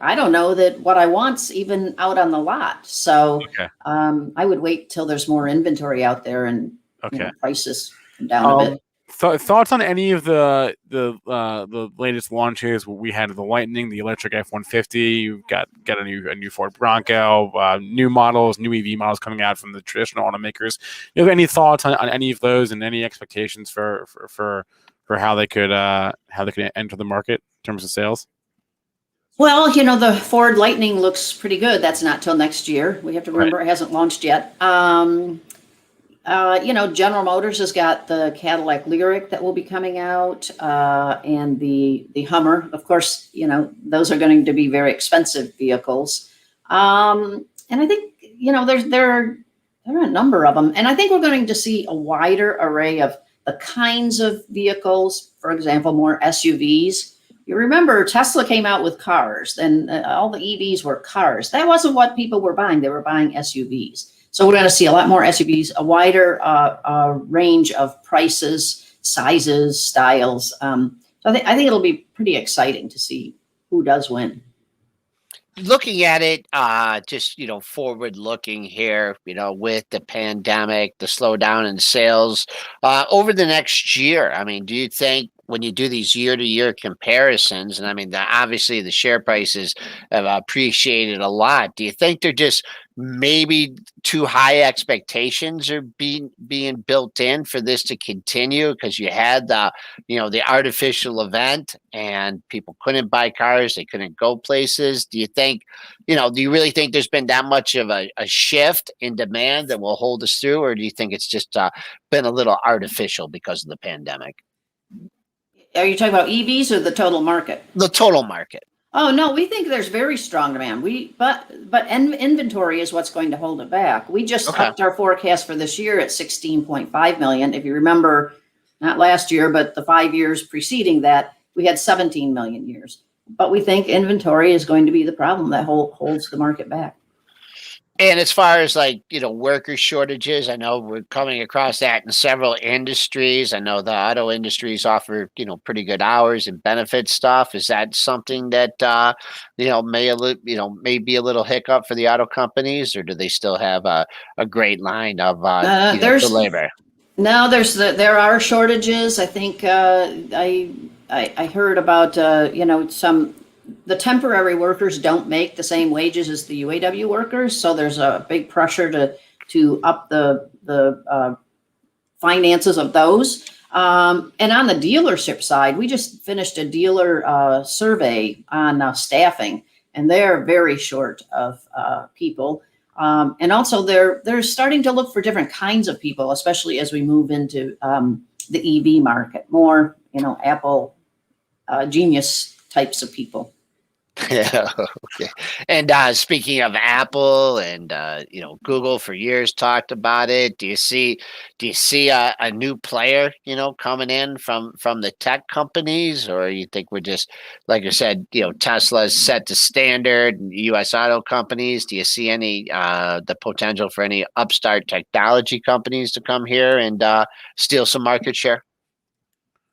I don't know that what I want's even out on the lot. So I would wait till there's more inventory out there and prices come down a bit. Thoughts on any of the latest launches? We had the Lightning, the electric F-150. You've got a new Ford Bronco, new models, new EV models coming out from the traditional automakers. You have any thoughts on any of those and any expectations for how they could enter the market in terms of sales? Well, the Ford Lightning looks pretty good. That's not till next year. We have to remember It hasn't launched yet. General Motors has got the Cadillac Lyric that will be coming out, and the Hummer. Of course, those are going to be very expensive vehicles. And I think, there are a number of them. And I think we're going to see a wider array of the kinds of vehicles, for example, more SUVs. You remember Tesla came out with cars, and all the EVs were cars. That wasn't what people were buying. They were buying SUVs. So we're going to see a lot more SUVs, a wider range of prices, sizes, styles. So I think it'll be pretty exciting to see who does win. Looking at it, just forward looking here, with the pandemic, the slowdown in sales over the next year. I mean, do you think when you do these year-to-year comparisons, and I mean, obviously the share prices have appreciated a lot. Do you think they're just maybe too high expectations are being built in for this to continue because you had the artificial event and people couldn't buy cars, they couldn't go places? Do you think, do you really think there's been that much of a shift in demand that will hold us through, or do you think it's just been a little artificial because of the pandemic? Are you talking about EVs or the total market? The total market. Oh no, we think there's very strong demand. But inventory is what's going to hold it back. We just upped our forecast for this year at 16.5 million. If you remember, not last year, but the 5 years preceding that, we had 17 million years. But we think inventory is going to be the problem that holds the market back. And as far as worker shortages, I know we're coming across that in several industries. I know the auto industries offer, pretty good hours and benefit stuff. Is that something that, may be a little hiccup for the auto companies, or do they still have a great line of the labor? No, there are shortages. I think I heard about, the temporary workers don't make the same wages as the UAW workers, so there's a big pressure to up the finances of those. And on the dealership side, we just finished a dealer survey on staffing, and they're very short of people. And also they're starting to look for different kinds of people, especially as we move into the EV market, more Apple genius types of people. Yeah. Okay. And speaking of Apple and Google for years talked about it. Do you see a new player coming in from the tech companies, or you think we're just, like I said, Tesla's set the standard and U.S. auto companies? Do you see any the potential for any upstart technology companies to come here and steal some market share?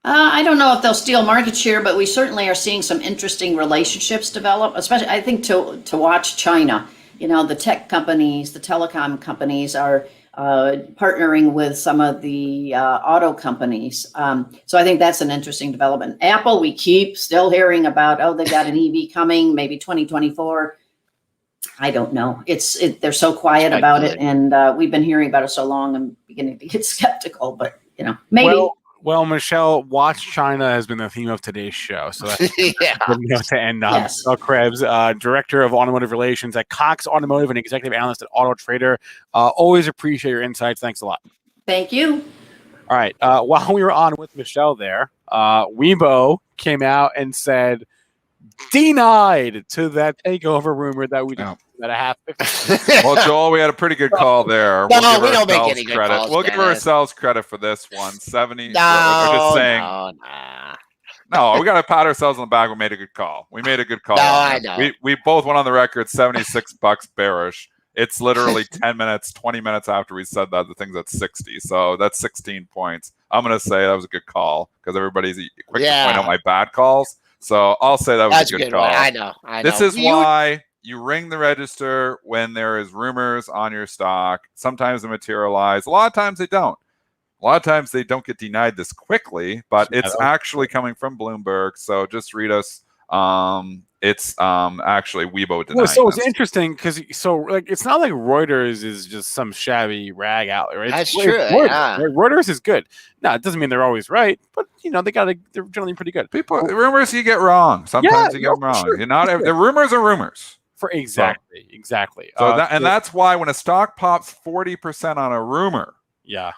I don't know if they'll steal market share, but we certainly are seeing some interesting relationships develop, especially I think to watch China. The tech companies, the telecom companies are partnering with some of the auto companies. So I think that's an interesting development. Apple, we keep still hearing about, they got an EV coming, maybe 2024. I don't know. They're so quiet about it, and we've been hearing about it so long, I'm beginning to get skeptical, but maybe. Well, Michelle, watch China has been the theme of today's show. So that's good note to end on. Yes. Michelle Krebs, Director of Automotive Relations at Cox Automotive and Executive Analyst at Autotrader. Always appreciate your insights. Thanks a lot. Thank you. All right. While we were on with Michelle there, Weibo came out and said, denied to that takeover rumor that we just that happened. Well, Joel, we had a pretty good call there. No, we don't make any good credit. calls, We'll give Dennis. ourselves credit for this one. 70. No, we're just saying. No. We got to pat ourselves on the back. We made a good call. We made a good call. No, I know. We both went on the record $76 bearish. It's literally 10 minutes, 20 minutes after we said that, the thing's at 60. So that's 16 points. I'm going to say that was a good call because everybody's quick to point out my bad calls. So I'll say that was a good call. I know. This is why you ring the register when there is rumors on your stock. Sometimes they materialize. A lot of times they don't. A lot of times they don't get denied this quickly, but it's actually coming from Bloomberg. So just read us. It's actually Weibo denying. So it's interesting because it's not like Reuters is just some shabby rag outlet, right? That's true. Reuters, right? Reuters is good. No, it doesn't mean they're always right, but they're generally pretty good. Rumors you get wrong. Sometimes you get them wrong. Sure, The rumors are rumors. Exactly. So that's why when a stock pops 40% on a rumor, Yeah.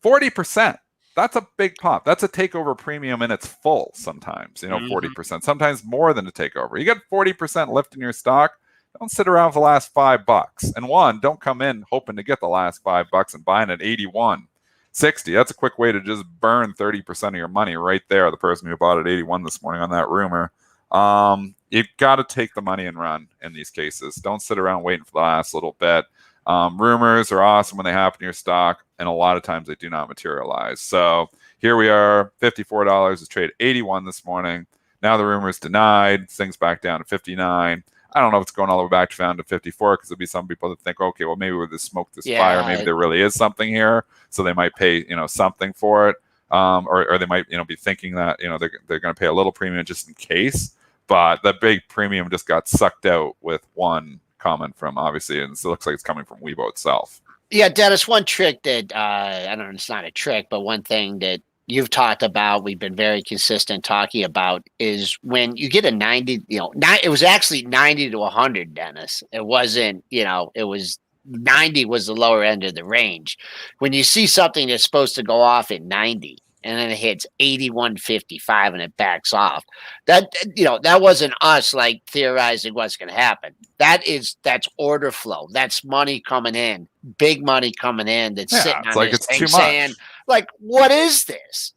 40%. That's a big pop. That's a takeover premium in its full sometimes, 40%, sometimes more than a takeover. You get 40% lift in your stock. Don't sit around for the last $5. And don't come in hoping to get the last $5 and buying at 81.60. That's a quick way to just burn 30% of your money right there. The person who bought at 81 this morning on that rumor. You've got to take the money and run in these cases. Don't sit around waiting for the last little bit. Rumors are awesome when they happen to your stock, and a lot of times they do not materialize. So here we are, $54 is traded 81 this morning. Now the rumor is denied. Things back down to 59. I don't know if it's going all the way back down to 54 because there'll be some people that think, okay, well, maybe with this smoke, this fire, maybe there really is something here. So they might pay, something for it. Or they might, be thinking that, they're going to pay a little premium just in case. But the big premium just got sucked out with one comment from, obviously, and it looks like it's coming from Weibo itself. Yeah, Dennis, one trick that, I don't know, it's not a trick, but one thing that you've talked about, we've been very consistent talking about, is when you get a 90, it was actually 90 to 100, Dennis. It wasn't, it was 90 was the lower end of the range. When you see something that's supposed to go off at 90 and then it hits 81.55 and it backs off, that wasn't us like theorizing what's going to happen. That's order flow. That's money coming in, big money coming in. That's sitting on like this it's thing too much. saying, like, what is this?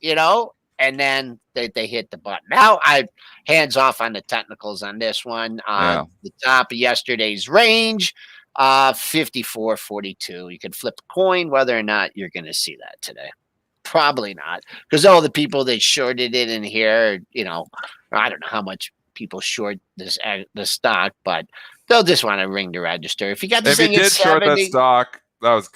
And then they hit the button. Now I hands off on the technicals on this one. The top of yesterday's range, 54.42. You could flip a coin whether or not you're going to see that today. Probably not, because all the people that shorted it in here, I don't know how much people short the stock, but they'll just want to ring the register. If you got this thing at 70, short that stock,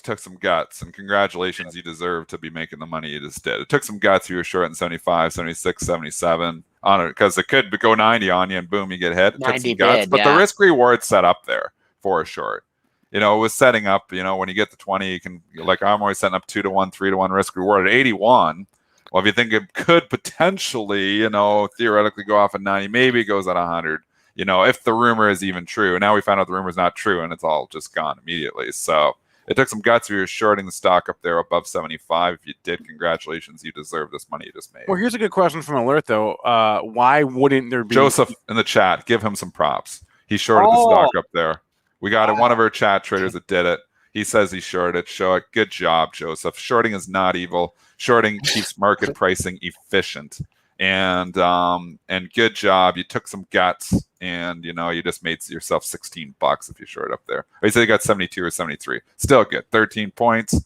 took some guts, and congratulations, you deserve to be making the money you just did. It took some guts. You were short in 75, 76, 77 on it because it could go 90 on you, and boom, you get hit. It took some guts, but the risk reward set up there for a short. It was setting up, when you get to 20, you can, like I'm always setting up 2-to-1, 3-to-1 risk reward at 81. Well, if you think it could potentially, theoretically go off at 90, maybe it goes at 100, if the rumor is even true. And now we found out the rumor is not true and it's all just gone immediately. So it took some guts if you were shorting the stock up there above 75. If you did, congratulations, you deserve this money you just made. Well, here's a good question from Alert, though. Why wouldn't there be... Joseph in the chat, give him some props. He shorted the stock up there. We got one of our chat traders that did it. He says he shorted it. Show it. Good job, Joseph. Shorting is not evil. Shorting keeps market pricing efficient. And good job. You took some guts, and you just made yourself $16 if you short up there. Or you said you got 72 or 73. Still good. 13 points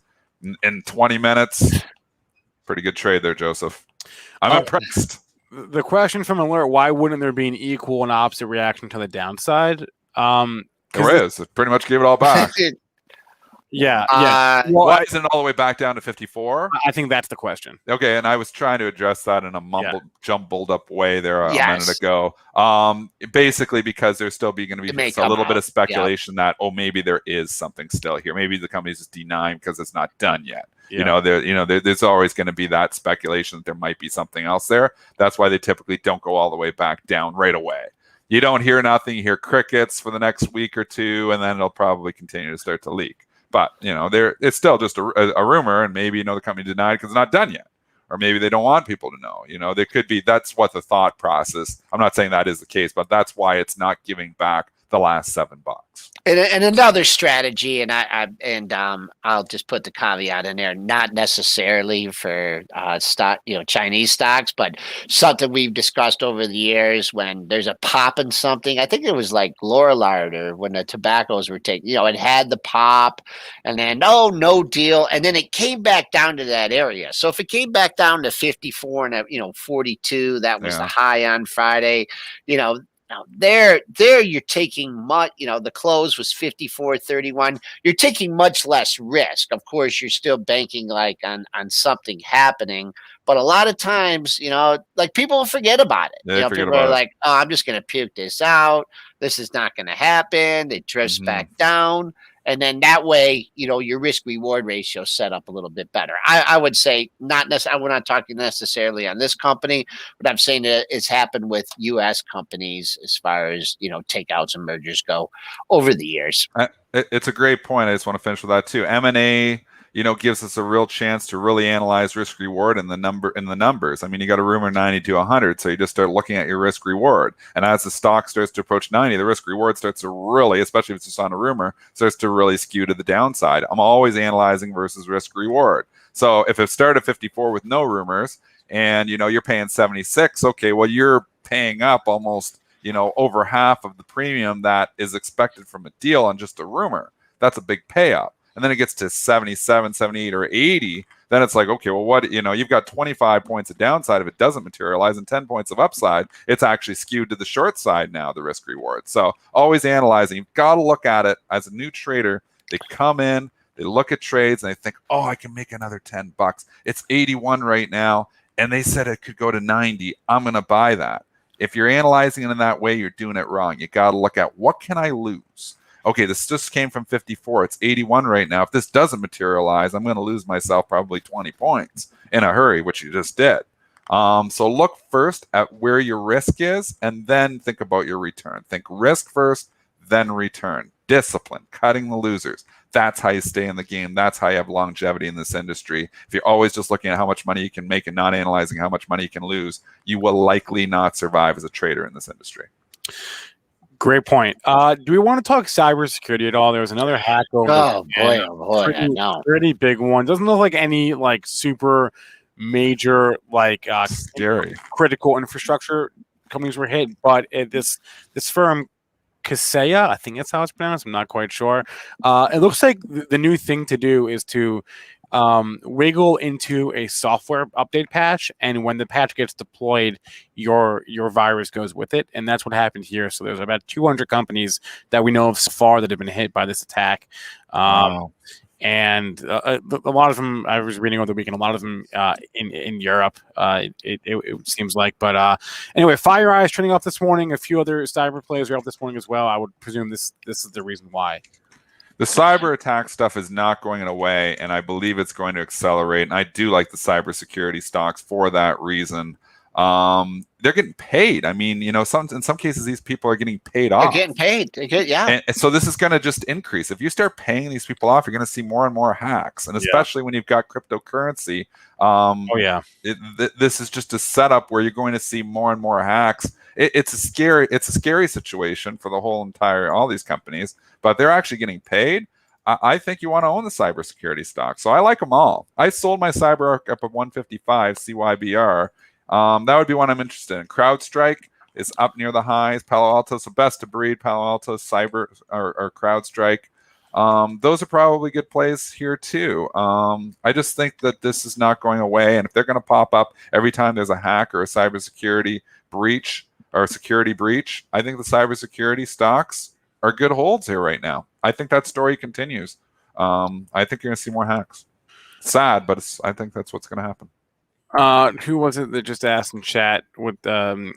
in 20 minutes. Pretty good trade there, Joseph. I'm impressed. The question from Alert: why wouldn't there be an equal and opposite reaction to the downside? There is. It pretty much gave it all back. Yeah. Why isn't it all the way back down to 54? I think that's the question. Okay, and I was trying to address that in a jumbled up way there a minute ago. Basically, because there's still going to be a little bit of speculation that maybe there is something still here. Maybe the company's just denying because it's not done yet. Yeah. There's always going to be that speculation that there might be something else there. That's why they typically don't go all the way back down right away. You don't hear nothing. You hear crickets for the next week or two, and then it'll probably continue to start to leak. But, it's still just a rumor, and maybe, the company denied because it's not done yet. Or maybe they don't want people to know. There could be, that's what the thought process, I'm not saying that is the case, but that's why it's not giving back the last $7. And another strategy, and I'll just put the caveat in there, not necessarily for stock, Chinese stocks, but something we've discussed over the years when there's a pop in something. I think it was like Lorillard, or when the tobaccos were taken, it had the pop, and then no deal, and then it came back down to that area. So if it came back down to 54 and 42, that was the high on Friday, Now there you're taking much, the close was 54.31. You're taking much less risk. Of course, you're still banking like on something happening, but a lot of times, like people will forget about it. People are like, "Oh, I'm just going to puke this out. This is not going to happen." It drifts back down. And then that way, your risk reward ratio set up a little bit better. I would say we're not talking necessarily on this company, but I'm saying that it's happened with U.S. companies as far as, takeouts and mergers go over the years. It's a great point. I just want to finish with that too. M&A, gives us a real chance to really analyze risk reward in the numbers. I mean, you got a rumor 90 to 100, so you just start looking at your risk reward. And as the stock starts to approach 90, the risk reward starts to really, especially if it's just on a rumor, starts to really skew to the downside. I'm always analyzing versus risk reward. So if it started at 54 with no rumors and, you're paying 76, okay, well, you're paying up almost, over half of the premium that is expected from a deal on just a rumor. That's a big payout. And then it gets to 77, 78, or 80. Then it's like, okay, well, what, you've got 25 points of downside if it doesn't materialize and 10 points of upside. It's actually skewed to the short side now, the risk reward. So always analyzing. You've got to look at it as a new trader. They come in, they look at trades, and they think, oh, I can make another $10. It's 81 right now, and they said it could go to 90. I'm going to buy that. If you're analyzing it in that way, you're doing it wrong. You got to look at, what can I lose? Okay, this just came from 54. It's 81 right now. If this doesn't materialize, I'm going to lose myself probably 20 points in a hurry, which you just did. So look first at where your risk is, and then think about your return. Think risk first, then return. Discipline, cutting the losers. That's how you stay in the game. That's how you have longevity in this industry. If you're always just looking at how much money you can make and not analyzing how much money you can lose, you will likely not survive as a trader in this industry. Great point. Do we want to talk cybersecurity at all? There was another hack over. Oh boy, I know. Pretty big one. Doesn't look like any super major scary critical infrastructure companies were hit, but this firm Kaseya, I think that's how it's pronounced. I'm not quite sure. It looks like the new thing to do is to wiggle into a software update patch, and when the patch gets deployed, your virus goes with it, and that's what happened here. So there's about 200 companies that we know of so far that have been hit by this attack. Wow. And a lot of them, I was reading over the weekend, a lot of them in Europe, it seems like. But anyway, FireEye is trending off this morning. A few other cyber players are off this morning as well. I would presume this is the reason why. The cyber attack stuff is not going away, and I believe it's going to accelerate. And I do like the cybersecurity stocks for that reason. They're getting paid. I mean, in some cases, these people are getting paid off. They're getting paid. Yeah. And so this is going to just increase. If you start paying these people off, you're going to see more and more hacks. And especially when you've got cryptocurrency. This is just a setup where you're going to see more and more hacks. It's a scary situation for all these companies, but they're actually getting paid. I think you want to own the cybersecurity stock. So I like them all. I sold my CyberArk up at 155 CYBR. That would be one I'm interested in. CrowdStrike is up near the highs. Palo Alto's the best of breed. Palo Alto, Cyber, or CrowdStrike. Those are probably good plays here too. I just think that this is not going away. And if they're going to pop up every time there's a hack or a cybersecurity breach or a security breach, I think the cybersecurity stocks are good holds here right now. I think that story continues. I think you're going to see more hacks. Sad, but I think that's what's going to happen. Who was it that just asked in chat with Clint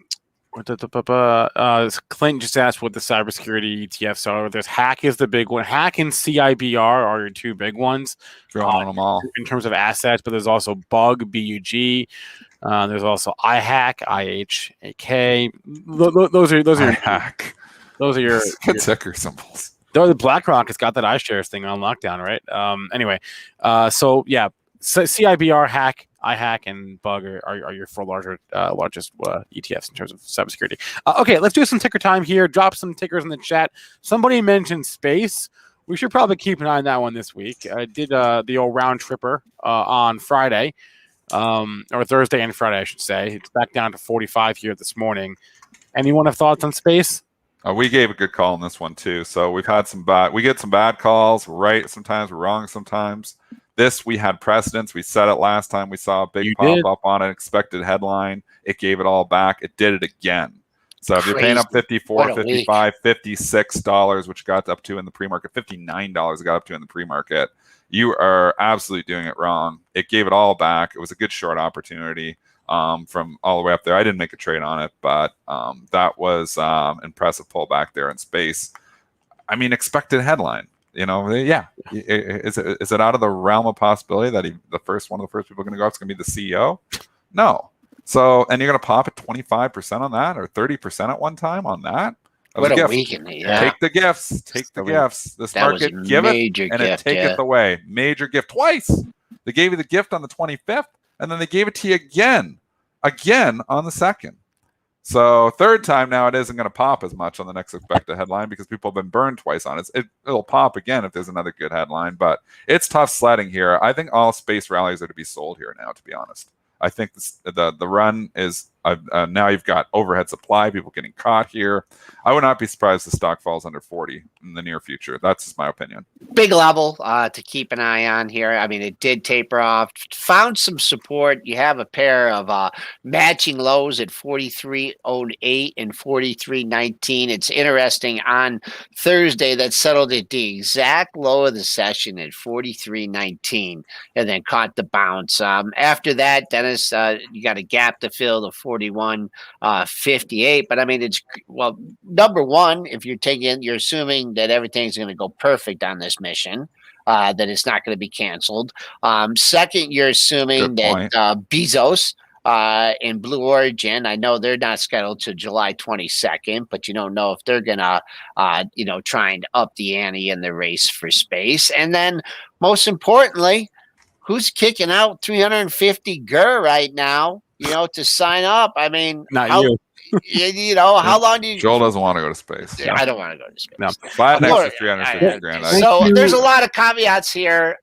just asked what the cybersecurity ETFs are. There's Hack is the big one. Hack and CIBR are your two big ones. Drawing them all in terms of assets, but there's also Bug, BUG. There's also iHack, IHAK. Those are iHack. Those are your good ticker symbols. Though the BlackRock has got that iShares thing on lockdown, right? Anyway, so yeah, CIBR, Hack, iHack, and Bug are your four largest ETFs in terms of cybersecurity. Okay, let's do some ticker time here. Drop some tickers in the chat. Somebody mentioned space. We should probably keep an eye on that one this week. I did the old round tripper on Friday, or Thursday and Friday, I should say. It's back down to 45 here this morning. Anyone have thoughts on space? We gave a good call on this one too. So we've had we get some bad calls, right? Sometimes we're wrong. Sometimes we had precedence. We said it last time. We saw a big pop up on an expected headline. It gave it all back. It did it again. So if you're paying up $54, $55, $56, which got up to in the pre-market, $59 it got up to in the pre-market, you are absolutely doing it wrong. It gave it all back. It was a good short opportunity. From all the way up there. I didn't make a trade on it, but that was impressive pullback there in space. I mean, expected headline. Yeah. Is it out of the realm of possibility that one of the first people going to go up is going to be the CEO? No. So, and you're going to pop at 25% on that or 30% at one time on that? What a weekend. Yeah. Take the gifts. Take the gifts. This market, give it and it taketh away. Major gift twice. They gave you the gift on the 25th, and then they gave it to you again on the 2nd. So third time now, it isn't going to pop as much on the next expected headline because people have been burned twice on it. It'll pop again if there's another good headline, but it's tough sledding here. I think all space rallies are to be sold here now, to be honest. I think the run is now you've got overhead supply, people getting caught here. I would not be surprised if the stock falls under 40 in the near future. That's just my opinion. Big level to keep an eye on here. I mean, it did taper off, found some support. You have a pair of matching lows at 43.08 and 43.19. It's interesting. On Thursday, that settled at the exact low of the session at 43.19 and then caught the bounce. After that, Dennis, you got a gap to fill the 41.58. But I mean, number one, if you're assuming that everything's going to go perfect on this mission, that it's not going to be canceled. Second, you're assuming that Bezos in Blue Origin, I know they're not scheduled to July 22nd, but you don't know if they're going to, try and up the ante in the race for space. And then most importantly, who's kicking out 350 GER right now, to sign up? I mean, you. How long do you? Joel doesn't want to go to space. Yeah, I don't want to go to space. No, buy an extra 350 grand. So there's a lot of caveats here.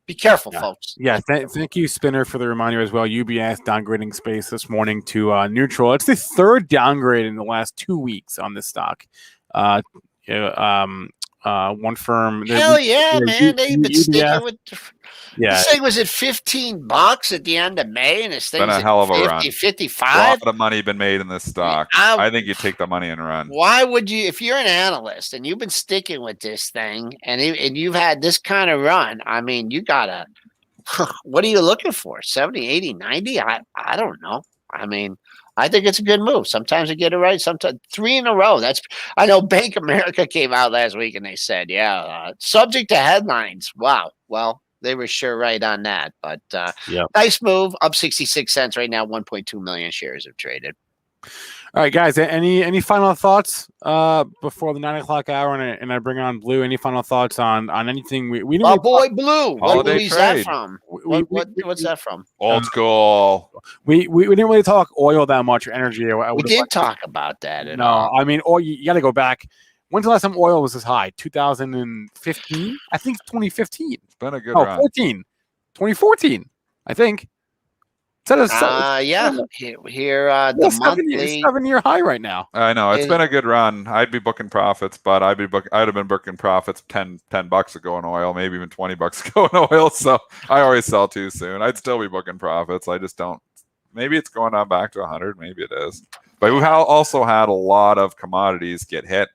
Be careful, folks. Yeah, thank you, Spinner, for the reminder as well. UBS downgrading space this morning to neutral. It's the third downgrade in the last 2 weeks on this stock. One firm. Hell yeah, man! They've been sticking with. This thing was at $15 at the end of May, and this thing's been a hell of a 50, run. 55. A lot of money been made in this stock. I think you take the money and run. Why would you, if you're an analyst and you've been sticking with this thing and you've had this kind of run? I mean, you gotta. What are you looking for? 70, 80, 90? I don't know. I mean, I think it's a good move. Sometimes you get it right. Sometimes 3 in a row. I know Bank of America came out last week and they said, subject to headlines. Wow. Well, they were sure right on that. But nice move. Up 66 cents right now. 1.2 million shares have traded. All right, guys. Any final thoughts before the 9 o'clock hour and I bring on Blue? Any final thoughts on anything we Blue? What movie is that from? What's that from? Old school. We didn't really talk oil that much or energy. We did talk about that. I mean, oil. You got to go back. When's the last time oil was this high? 2015? I think 2015. It's been a good run. 2014, I think. Here the monthly 7-year high right now. I know it's been a good run. I'd be booking profits, but I'd have been booking profits $10 ago in oil, maybe even $20 ago in oil. So I always sell too soon. I'd still be booking profits. I just don't. Maybe it's going on back to 100. Maybe it is. But we've also had a lot of commodities get hit.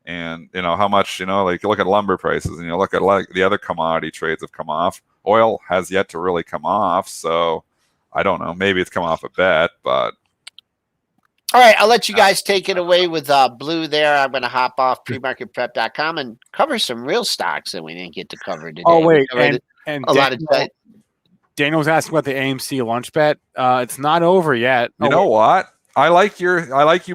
And how much, like you look at lumber prices and you look at the other commodity trades have come off. Oil has yet to really come off. So I don't know. Maybe it's come off a bit, but. All right. I'll let you guys take it away with Blue there. I'm going to hop off premarketprep.com and cover some real stocks that we didn't get to cover today. Oh, wait. And a lot of Daniel was asking about the AMC lunch bet. It's not over yet. You know what? I like you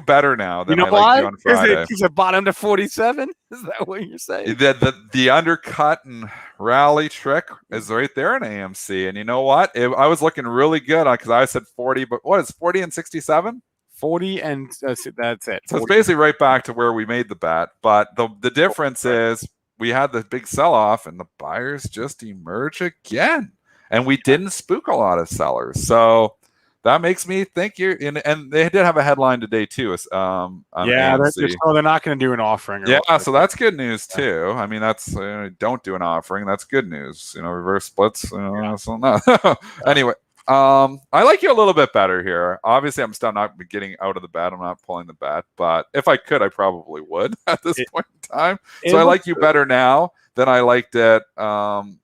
better now than I liked you on Friday. He's a bottom to 47. Is that what you're saying? The undercut and rally trick is right there in AMC. And you know what? I was looking really good because I said 40, but what is 40 and 67? 40 and that's it. So it's basically right back to where we made the bet. But the difference is we had the big sell-off and the buyers just emerge again. And we didn't spook a lot of sellers. So that makes me think and they did have a headline today too. On AMC. They're not going to do an offering. So that's good news too. I mean, that's don't do an offering. That's good news. Reverse splits. So no. Anyway, I like you a little bit better here. Obviously, I'm still not getting out of the bet. I'm not pulling the bet, but if I could, I probably would at this point in time. So I like you better now than I liked it. Then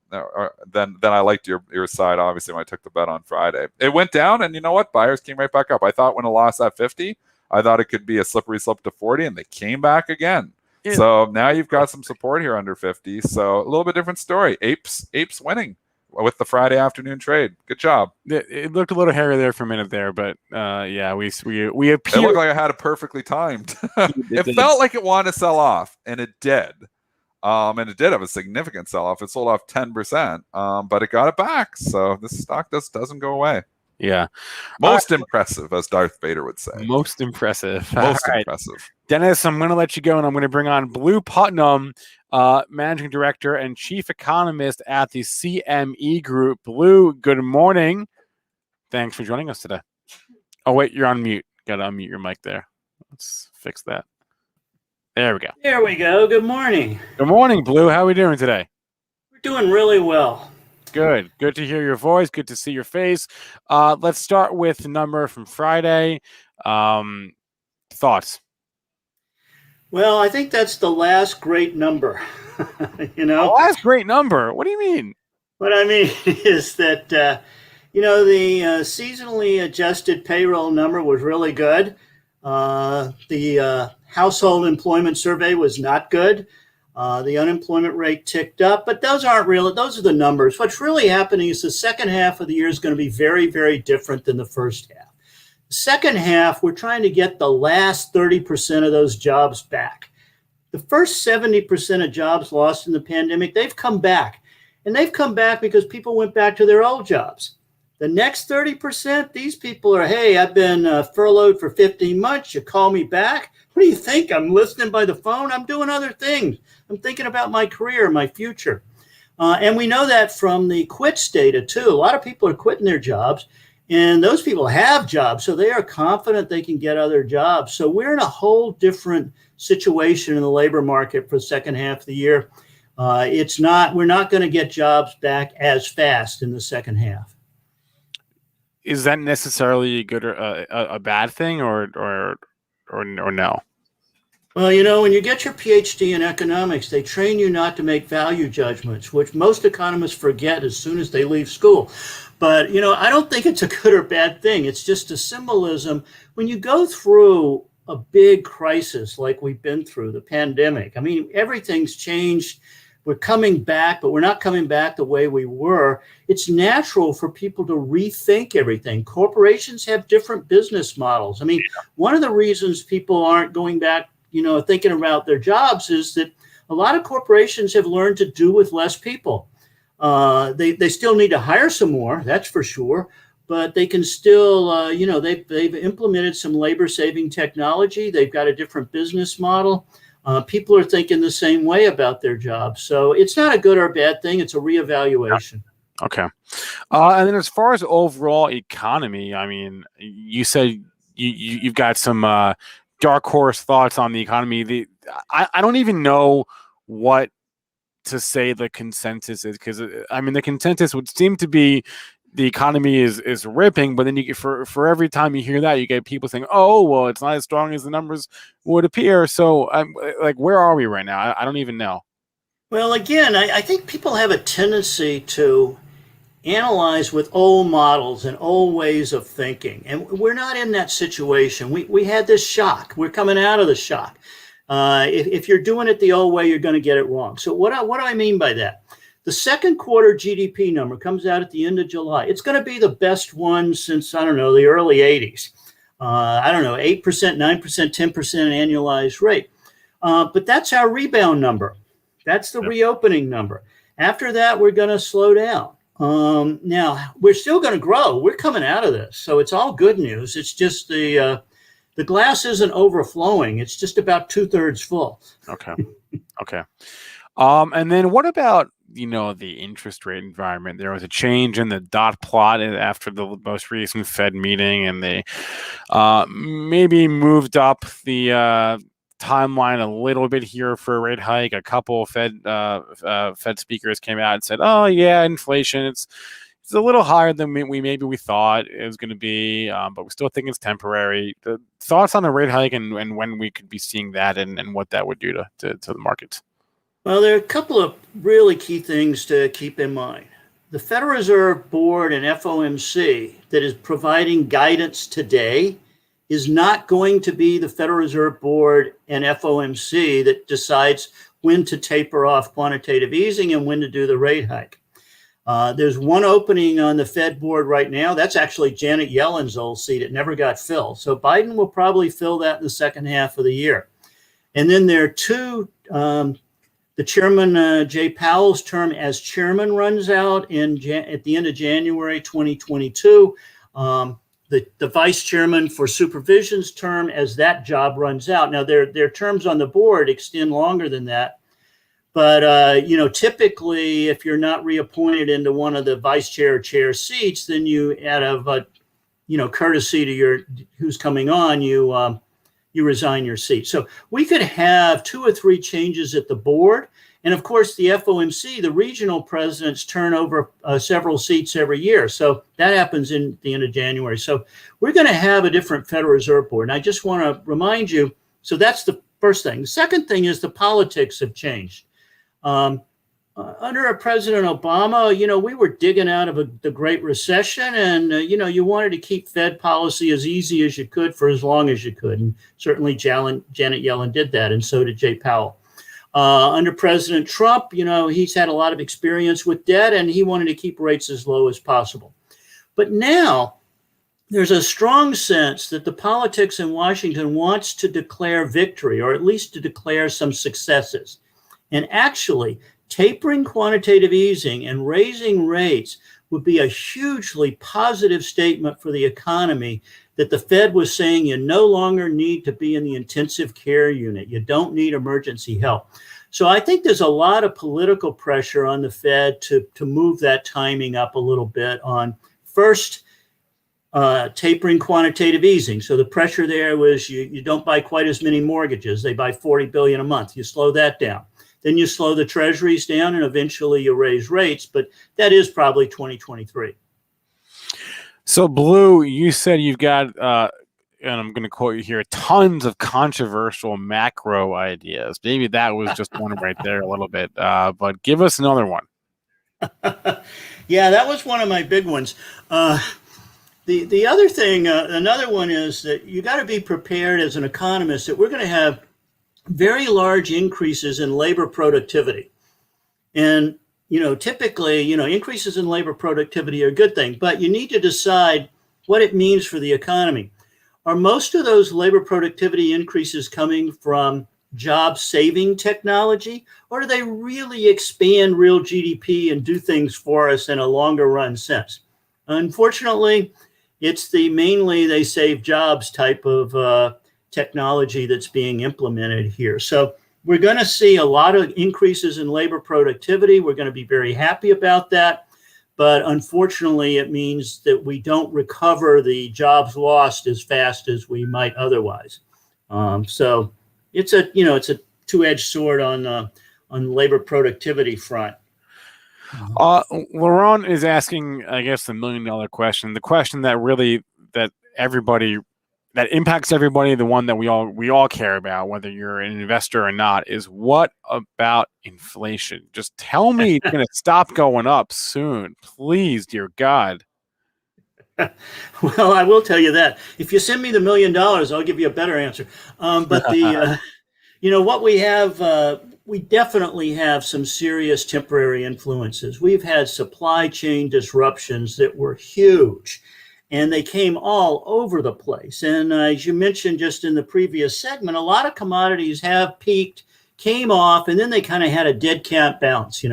I liked your side, obviously, when I took the bet on Friday. It went down, and you know what? Buyers came right back up. I thought when it lost at 50, I thought it could be a slippery slope to 40, and they came back again. So now you've got some support here under 50. So a little bit different story. Apes winning. with the Friday afternoon trade. Good job. It looked a little hairy there for a minute there, but yeah, we It appear. looked like I had it perfectly timed. It did. felt like it wanted to sell off, and it did. And it did have a significant sell-off. It sold off 10%, but it got it back. So this stock doesn't go away. Yeah. Most impressive, as Darth Vader would say. Most impressive. Most impressive. Dennis, I'm going to let you go, and I'm going to bring on Blue Putnam, Managing Director and Chief Economist at the CME Group. Blue, good morning. Thanks for joining us today. Oh, wait, you're on mute. Got to unmute your mic there. Let's fix that. There we go. There we go. Good morning. Good morning, Blue. How are we doing today? We're doing really well. Good. Good to hear your voice. Good to see your face. Let's start with the number from Friday. Thoughts? Well, I think that's the last great number. The last great number? What do you mean? What I mean is that, the seasonally adjusted payroll number was really good. The household employment survey was not good. The unemployment rate ticked up, but those aren't real. Those are the numbers. What's really happening is the second half of the year is going to be very, very different than the first half. The second half, we're trying to get the last 30% of those jobs back. The first 70% of jobs lost in the pandemic, they've come back. And they've come back because people went back to their old jobs. The next 30%, these people are, hey, I've been furloughed for 15 months. You call me back. What do you think? I'm listening by the phone. I'm doing other things. I'm thinking about my career, my future. And we know that from the quits data, too. A lot of people are quitting their jobs, and those people have jobs, so they are confident they can get other jobs. So we're in a whole different situation in the labor market for the second half of the year. We're not going to get jobs back as fast in the second half. Is that necessarily a good or a bad thing, or no? Well, when you get your PhD in economics, they train you not to make value judgments, which most economists forget as soon as they leave school. But, I don't think it's a good or bad thing. It's just a symbolism. When you go through a big crisis like we've been through, the pandemic, everything's changed. We're coming back, but we're not coming back the way we were. It's natural for people to rethink everything. Corporations have different business models. One of the reasons people aren't going back, thinking about their jobs is that a lot of corporations have learned to do with less people. They still need to hire some more, that's for sure. But they can still, they've implemented some labor-saving technology. They've got a different business model. People are thinking the same way about their jobs. So it's not a good or bad thing. It's a reevaluation. Okay. And then as far as overall economy, you said you've got some dark horse thoughts on the economy. I don't even know what to say the consensus is, because the consensus would seem to be the economy is ripping, but then you get for every time you hear that, you get people saying, "Oh, well, it's not as strong as the numbers would appear." So, where are we right now? I don't even know. Well, again, I think people have a tendency to analyze with old models and old ways of thinking, and we're not in that situation. We had this shock. We're coming out of the shock. If you're doing it the old way, you're going to get it wrong. So, what do I mean by that? The second quarter GDP number comes out at the end of July. It's going to be the best one since, the early 80s. 8%, 9%, 10% annualized rate. But that's our rebound number. That's the reopening number. After that, we're going to slow down. Now, we're still going to grow. We're coming out of this. So it's all good news. It's just the glass isn't overflowing. It's just about 2/3 full. Okay. And then what about, the interest rate environment? There was a change in the dot plot after the most recent Fed meeting, and they maybe moved up the timeline a little bit here for a rate hike. A couple of Fed speakers came out and said, "Oh yeah, inflation, it's a little higher than we thought it was going to be, but we still think it's temporary." The thoughts on the rate hike and when we could be seeing that and what that would do to the markets? Well, there are a couple of really key things to keep in mind. The Federal Reserve Board and FOMC that is providing guidance today is not going to be the Federal Reserve Board and FOMC that decides when to taper off quantitative easing and when to do the rate hike. There's one opening on the Fed board right now. That's actually Janet Yellen's old seat. It never got filled. So Biden will probably fill that in the second half of the year. And then there are two, the chairman, Jay Powell's term as chairman runs out at the end of January 2022. The vice chairman for supervision's term as that job runs out. Now, their terms on the board extend longer than that. But, typically, if you're not reappointed into one of the vice chair or chair seats, then you, out of, courtesy to who's coming on, you resign your seat. So we could have 2 or 3 changes at the board. And of course, the FOMC, the regional presidents turn over several seats every year. So that happens in the end of January. So we're going to have a different Federal Reserve Board. And I just want to remind you, so that's the first thing. The second thing is the politics have changed. Under President Obama, we were digging out of the Great Recession, and, you wanted to keep Fed policy as easy as you could for as long as you could. And certainly Janet Yellen did that, and so did Jay Powell. Under President Trump, he's had a lot of experience with debt, and he wanted to keep rates as low as possible. But now there's a strong sense that the politics in Washington wants to declare victory, or at least to declare some successes. And actually, tapering quantitative easing and raising rates would be a hugely positive statement for the economy, that the Fed was saying you no longer need to be in the intensive care unit. You don't need emergency help. So I think there's a lot of political pressure on the Fed to move that timing up a little bit on first tapering quantitative easing. So the pressure there was you don't buy quite as many mortgages. They buy $40 billion a month. You slow that down. Then you slow the treasuries down, and eventually you raise rates. But that is probably 2023. So, Blue, you said you've got, and I'm going to quote you here, tons of controversial macro ideas. Maybe that was just one right there a little bit, but give us another one. Yeah, that was one of my big ones. The other thing, another one is that you got to be prepared as an economist that we're going to have very large increases in labor productivity. And, typically, increases in labor productivity are a good thing, but you need to decide what it means for the economy. Are most of those labor productivity increases coming from job-saving technology, or do they really expand real GDP and do things for us in a longer-run sense? Unfortunately, it's the mainly they save jobs type of technology that's being implemented here. So we're going to see a lot of increases in labor productivity. We're going to be very happy about that. But unfortunately, it means that we don't recover the jobs lost as fast as we might otherwise. So it's a two-edged sword on labor productivity front. Laurent is asking, I guess, the $1 million question. The question that really that impacts everybody, the one that we all care about, whether you're an investor or not, is what about inflation? Just tell me it's going to stop going up soon, please, dear God. Well, I will tell you that. If you send me the $1 million, I'll give you a better answer. But what we have, we definitely have some serious temporary influences. We've had supply chain disruptions that were huge, and they came all over the place. And as you mentioned just in the previous segment, a lot of commodities have peaked, came off, and then they kind of had a dead cat bounce.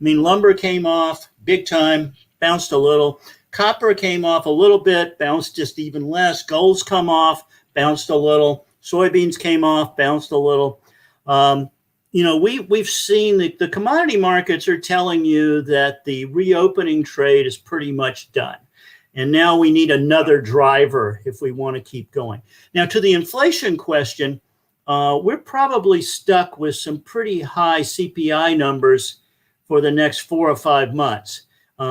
Lumber came off big time, bounced a little. Copper came off a little bit, bounced just even less. Gold's come off, bounced a little. Soybeans came off, bounced a little. We've seen the commodity markets are telling you that the reopening trade is pretty much done. And now we need another driver if we want to keep going. Now, to the inflation question, we're probably stuck with some pretty high CPI numbers for the next 4 or 5 months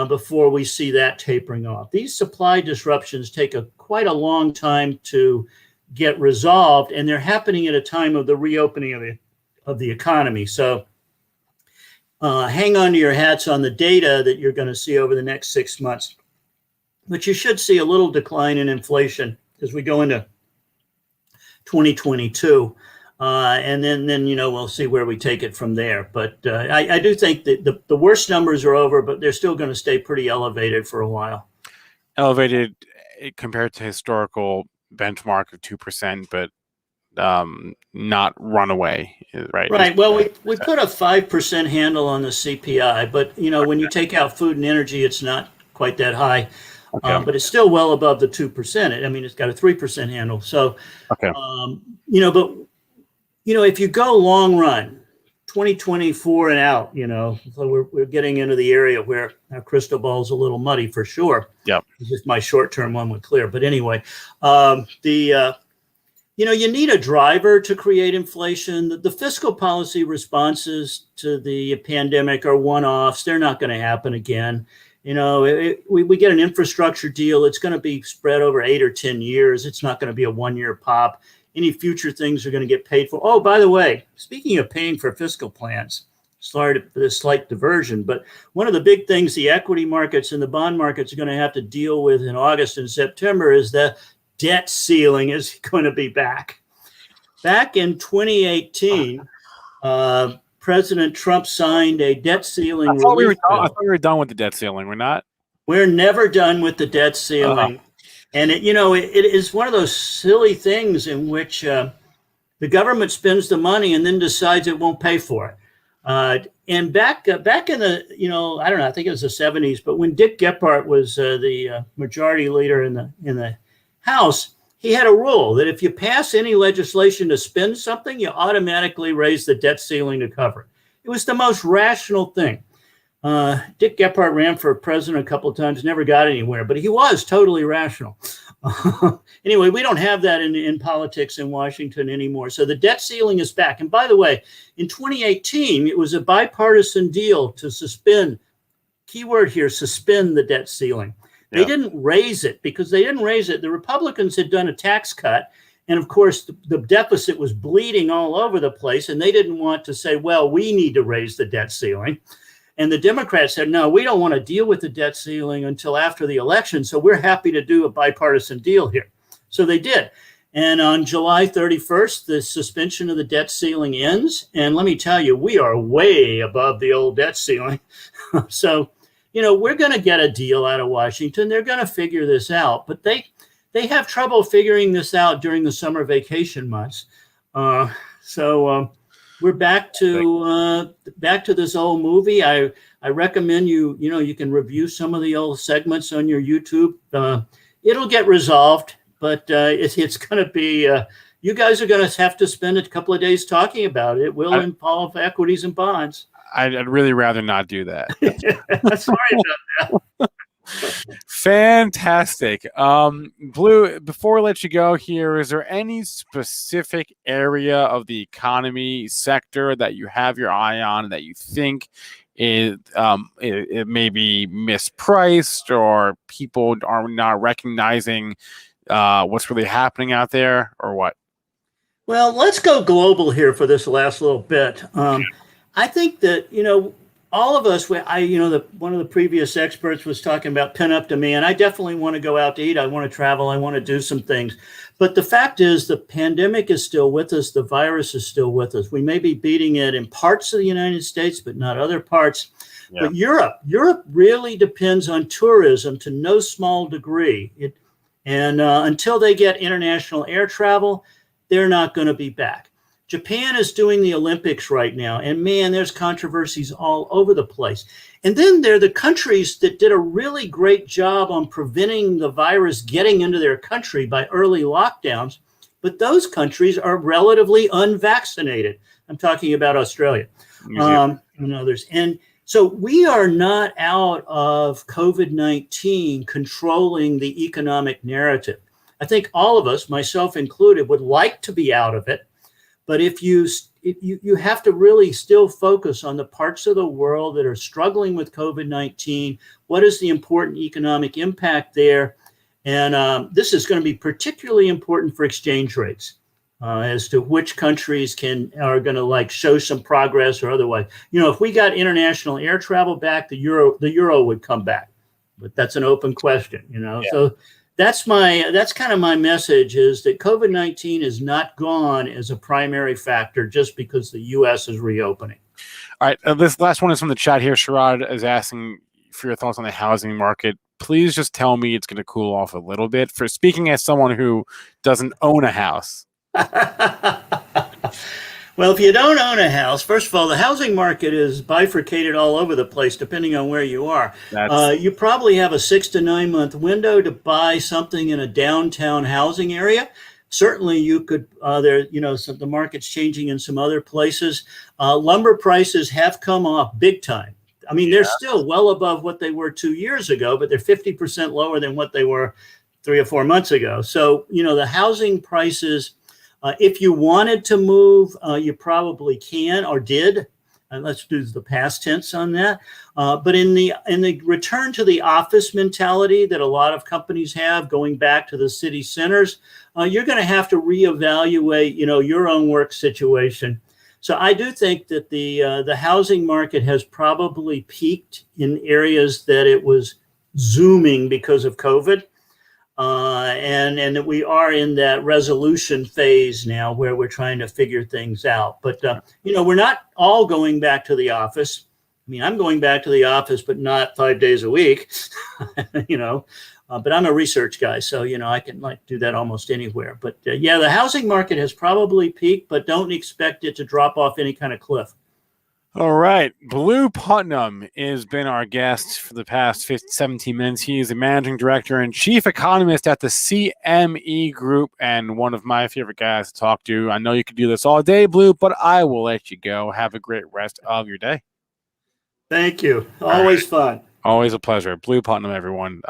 before we see that tapering off. These supply disruptions take quite a long time to get resolved, and they're happening at a time of the reopening of the economy. So hang on to your hats on the data that you're going to see over the next 6 months. But you should see a little decline in inflation as we go into 2022. And then we'll see where we take it from there. But I do think that the worst numbers are over, but they're still going to stay pretty elevated for a while. Elevated compared to historical benchmark of 2%, but not runaway, right? Right. Well, we put a 5% handle on the CPI, but when you take out food and energy, it's not quite that high. Okay. But it's still well above the 2%. I mean, it's got a 3% handle. So, okay. If you go long run, 2024 and out, so we're getting into the area where our crystal ball is a little muddy for sure. Yep. Just my short-term one would clear. But anyway, you need a driver to create inflation. The fiscal policy responses to the pandemic are one-offs. They're not going to happen again. We get an infrastructure deal. It's going to be spread over 8 or 10 years. It's not going to be a one-year pop. Any future things are going to get paid for. Oh, by the way, speaking of paying for fiscal plans, sorry for this slight diversion, but one of the big things the equity markets and the bond markets are going to have to deal with in August and September is the debt ceiling is going to be back. Back in 2018, President Trump signed a debt ceiling relief bill. I thought we were done with the debt ceiling. We're not? We're never done with the debt ceiling. And it is one of those silly things in which the government spends the money and then decides it won't pay for it. And back in the, I don't know, I think it was the 70s, but when Dick Gephardt was the majority leader in the House, he had a rule that if you pass any legislation to spend something, you automatically raise the debt ceiling to cover it. It was the most rational thing. Dick Gephardt ran for president a couple of times, never got anywhere, but he was totally rational. Anyway, we don't have that in politics in Washington anymore. So the debt ceiling is back. And by the way, in 2018, it was a bipartisan deal to suspend, keyword here, suspend the debt ceiling. They didn't raise it because they didn't raise it. The Republicans had done a tax cut. And of course, the deficit was bleeding all over the place. And they didn't want to say, well, we need to raise the debt ceiling. And the Democrats said, no, we don't want to deal with the debt ceiling until after the election. So we're happy to do a bipartisan deal here. So they did. And on July 31st, the suspension of the debt ceiling ends. And let me tell you, we are way above the old debt ceiling. So, we're going to get a deal out of Washington. They're going to figure this out. But they have trouble figuring this out during the summer vacation months. We're back to this old movie. I recommend you can review some of the old segments on your YouTube. It'll get resolved, but it's going to be. You guys are going to have to spend a couple of days talking about it. It will involve equities and bonds. I'd really rather not do that. Sorry about that. Fantastic. Blue, before we let you go here, is there any specific area of the economy sector that you have your eye on that you think it may be mispriced or people are not recognizing what's really happening out there, or what? Well, let's go global here for this last little bit. I think that, all of us, one of the previous experts was talking about pent-up demand. I definitely want to go out to eat. I want to travel. I want to do some things. But the fact is the pandemic is still with us. The virus is still with us. We may be beating it in parts of the United States, but not other parts. Yeah. But Europe really depends on tourism to no small degree. Until they get international air travel, they're not going to be back. Japan is doing the Olympics right now, and man, there's controversies all over the place. And then there are the countries that did a really great job on preventing the virus getting into their country by early lockdowns, but those countries are relatively unvaccinated. I'm talking about Australia and others. And so we are not out of COVID-19 controlling the economic narrative. I think all of us, myself included, would like to be out of it. But if you have to really still focus on the parts of the world that are struggling with COVID-19, what is the important economic impact there? And this is going to be particularly important for exchange rates as to which countries are going to show some progress or otherwise. If we got international air travel back, the euro would come back. But that's an open question, Yeah. So that's kind of my message, is that COVID-19 is not gone as a primary factor just because the U.S. is reopening. All right, this last one is from the chat here. Sherrod is asking for your thoughts on the housing market. Please just tell me it's going to cool off a little bit. For speaking as someone who doesn't own a house. Well, if you don't own a house, first of all, the housing market is bifurcated all over the place, depending on where you are. You probably have a 6 to 9 month window to buy something in a downtown housing area. Certainly, you could. The market's changing in some other places. Lumber prices have come off big time. I mean, they're still well above what they were 2 years ago, but they're 50% lower than what they were 3 or 4 months ago. So, the housing prices. If you wanted to move, you probably can or did. Let's do the past tense on that. But in the return to the office mentality that a lot of companies have, going back to the city centers, you're going to have to reevaluate, your own work situation. So I do think that the housing market has probably peaked in areas that it was zooming because of COVID. And that we are in that resolution phase now where we're trying to figure things out. But, we're not all going back to the office. I mean, I'm going back to the office, but not 5 days a week, but I'm a research guy. So, I can do that almost anywhere. But the housing market has probably peaked, but don't expect it to drop off any kind of cliff. All right. Blue Putnam has been our guest for the past 17 minutes. He is the managing director and chief economist at the CME Group and one of my favorite guys to talk to. I know you could do this all day, Blue, but I will let you go. Have a great rest of your day. Thank you. Always fun. Always a pleasure. Blue Putnam, everyone.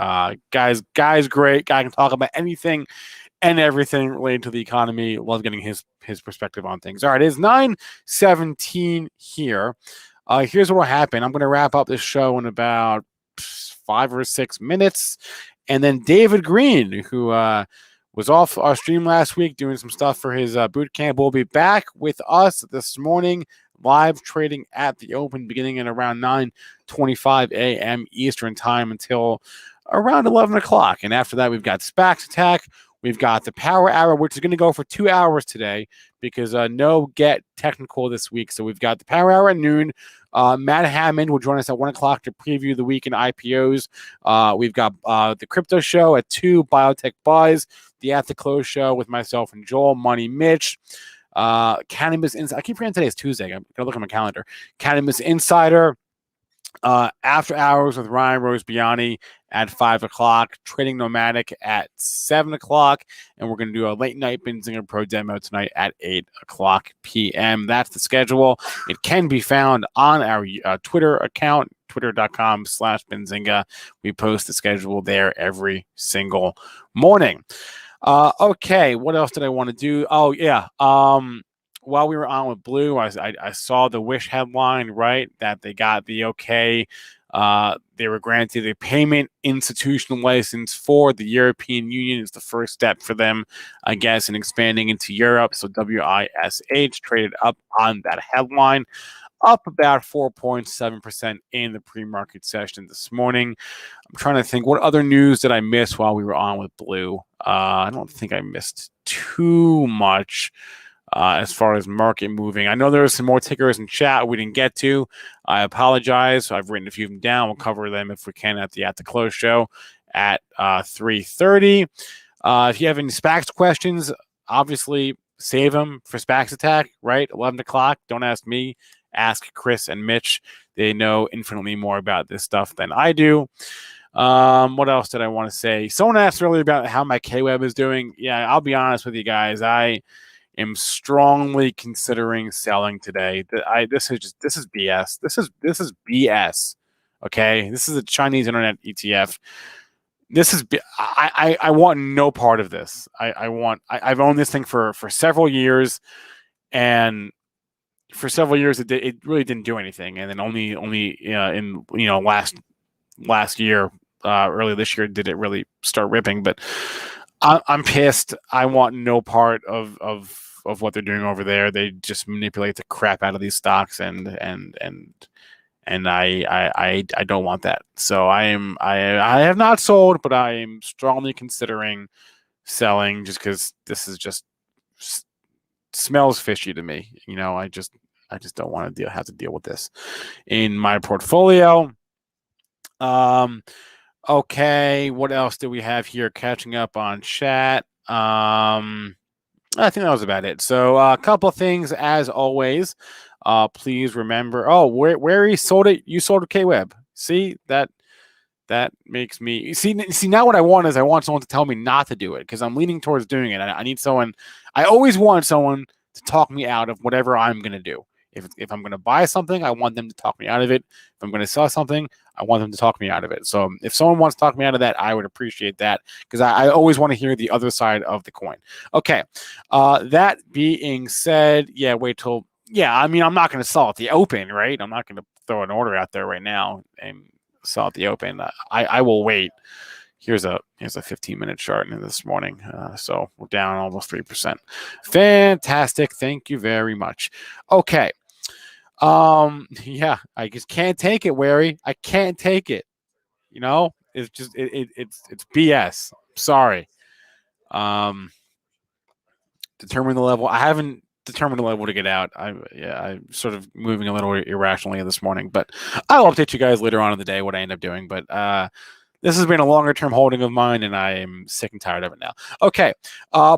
Guy's great. Guy can talk about anything and everything related to the economy. Love getting his perspective on things. All right, it is 9:17 here. Here's what will happen. I'm going to wrap up this show in about 5 or 6 minutes. And then David Green, who was off our stream last week doing some stuff for his boot camp, will be back with us this morning, live trading at the open beginning at around 9:25 a.m. Eastern time until around 11 o'clock. And after that, we've got SPAX Attack. We've got the Power Hour, which is going to go for 2 hours today because no get technical this week. So we've got the Power Hour at noon. Matt Hammond will join us at 1 o'clock to preview the week in IPOs. We've got the Crypto Show at 2, Biotech Buzz, the At the Close Show with myself and Joel, Money Mitch. Cannabis Insider. I keep forgetting today is Tuesday. I'm going to look at my calendar. Cannabis Insider. After Hours with Ryan Rosbiani at 5 o'clock, Trading Nomadic at 7 o'clock, and we're going to do a late night Benzinga Pro demo tonight at 8 o'clock p.m. That's the schedule. It can be found on our Twitter account, twitter.com/Benzinga. We post the schedule there every single morning. Okay, what else did I want to do? Oh, yeah. While we were on with Blue, I saw the Wish headline, right, that they got the okay. They were granted a payment institutional license for the European Union. It's the first step for them, I guess, in expanding into Europe. So WISH traded up on that headline, up about 4.7% in the pre-market session this morning. I'm trying to think, what other news did I miss while we were on with Blue? I don't think I missed too much. As far as market moving, I know there are some more tickers in chat we didn't get to. I apologize. I've written a few of them down. We'll cover them if we can at the Close show at 3:30. If you have any SPACs questions, obviously save them for SPACs Attack, right? 11 o'clock. Don't ask me. Ask Chris and Mitch. They know infinitely more about this stuff than I do. What else did I want to say? Someone asked earlier about how my K-Web is doing. Yeah, I'll be honest with you guys. I am strongly considering selling today. This is BS. This is BS. Okay, this is a Chinese internet ETF. This is I want no part of this. I've owned this thing for several years, and for several years it really didn't do anything, and then only in last year, early this year, did it really start ripping. But I'm pissed. I want no part of what they're doing over there. They just manipulate the crap out of these stocks, and and I don't want that. So I have not sold, but I am strongly considering selling just because this is just smells fishy to me. I just don't want to have to deal with this in my portfolio. Okay, what else do we have here? Catching up on chat. I think that was about it. So a couple of things as always. Please remember. Oh, where he sold it, you sold K-Web. See that makes me see now what I want is I want someone to tell me not to do it because I'm leaning towards doing it. I need someone. I always want someone to talk me out of whatever I'm going to do. If I'm going to buy something, I want them to talk me out of it. If I'm going to sell something, I want them to talk me out of it. So if someone wants to talk me out of that, I would appreciate that because I always want to hear the other side of the coin. Okay. That being said, wait till, I mean, I'm not going to sell at the open, right? I'm not going to throw an order out there right now and sell at the open. I will wait. Here's a 15-minute chart in this morning. So we're down almost 3%. Fantastic. Thank you very much. Okay. I just can't take it, Wary. I can't take it. It's just it's BS. Sorry. Determine the level. I haven't determined the level to get out. I'm sort of moving a little irrationally this morning, but I'll update you guys later on in the day what I end up doing. But this has been a longer-term holding of mine, and I am sick and tired of it now. Okay.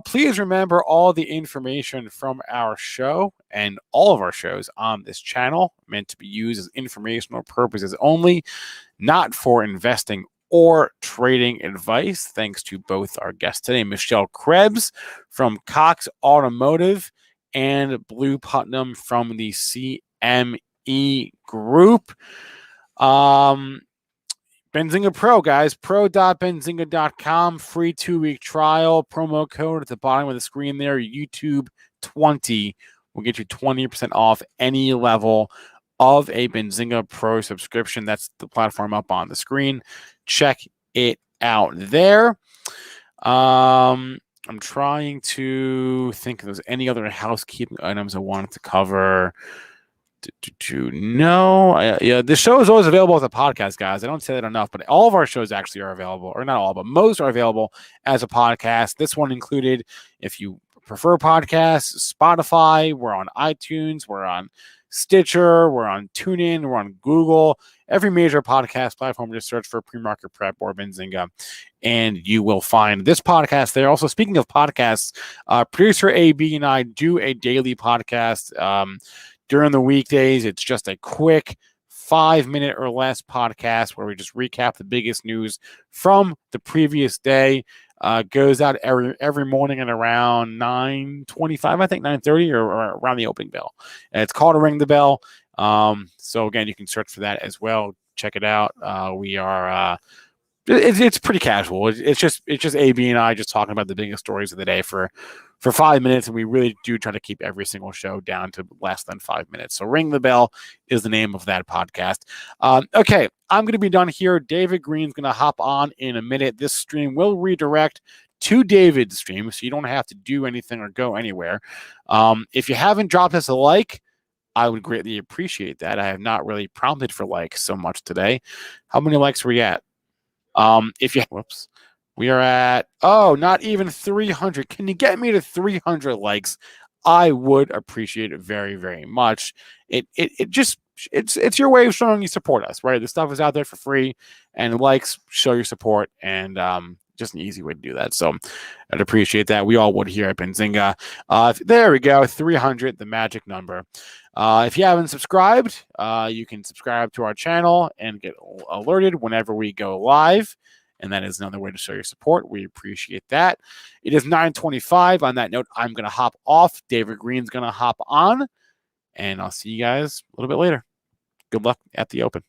Please remember all the information from our show and all of our shows on this channel meant to be used as informational purposes only, not for investing or trading advice. Thanks to both our guests today, Michelle Krebs from Cox Automotive and Blue Putnam from the CME Group. Benzinga Pro, guys. Pro.benzinga.com. Free 2-week trial. Promo code at the bottom of the screen there. YouTube20 will get you 20% off any level of a Benzinga Pro subscription. That's the platform up on the screen. Check it out there. I'm trying to think if there's any other housekeeping items I wanted to cover. No, the show is always available as a podcast, guys. I don't say that enough, but all of our shows actually are available, or not all, but most are available as a podcast. This one included, if you prefer podcasts, Spotify, we're on iTunes, we're on Stitcher, we're on TuneIn, we're on Google, every major podcast platform. Just search for PreMarket Prep or Benzinga, and you will find this podcast there. Also, speaking of podcasts, producer AB and I do a daily podcast. During the weekdays, it's just a quick 5-minute or less podcast where we just recap the biggest news from the previous day. Goes out every morning at around 9:25, I think 9:30, or around the opening bell. And it's called a Ring the Bell. So again, you can search for that as well. Check it out. We are. It's pretty casual. It's just AB and I just talking about the biggest stories of the day for 5 minutes, and we really do try to keep every single show down to less than 5 minutes. So Ring the Bell is the name of that podcast. Okay, I'm going to be done here. David Green's going to hop on in a minute. This stream will redirect to David's stream, so you don't have to do anything or go anywhere. If you haven't dropped us a like, I would greatly appreciate that. I have not really prompted for likes so much today. How many likes were we at? We are at, not even 300. Can you get me to 300 likes? I would appreciate it very, very much. It's your way of showing you support us, right? The stuff is out there for free, and likes show your support, and just an easy way to do that. So I'd appreciate that. We all would here at Benzinga. There we go, 300, the magic number. If you haven't subscribed, you can subscribe to our channel and get alerted whenever we go live. And that is another way to show your support. We appreciate that. It is 9:25. On that note, I'm going to hop off. David Green's going to hop on. And I'll see you guys a little bit later. Good luck at the open.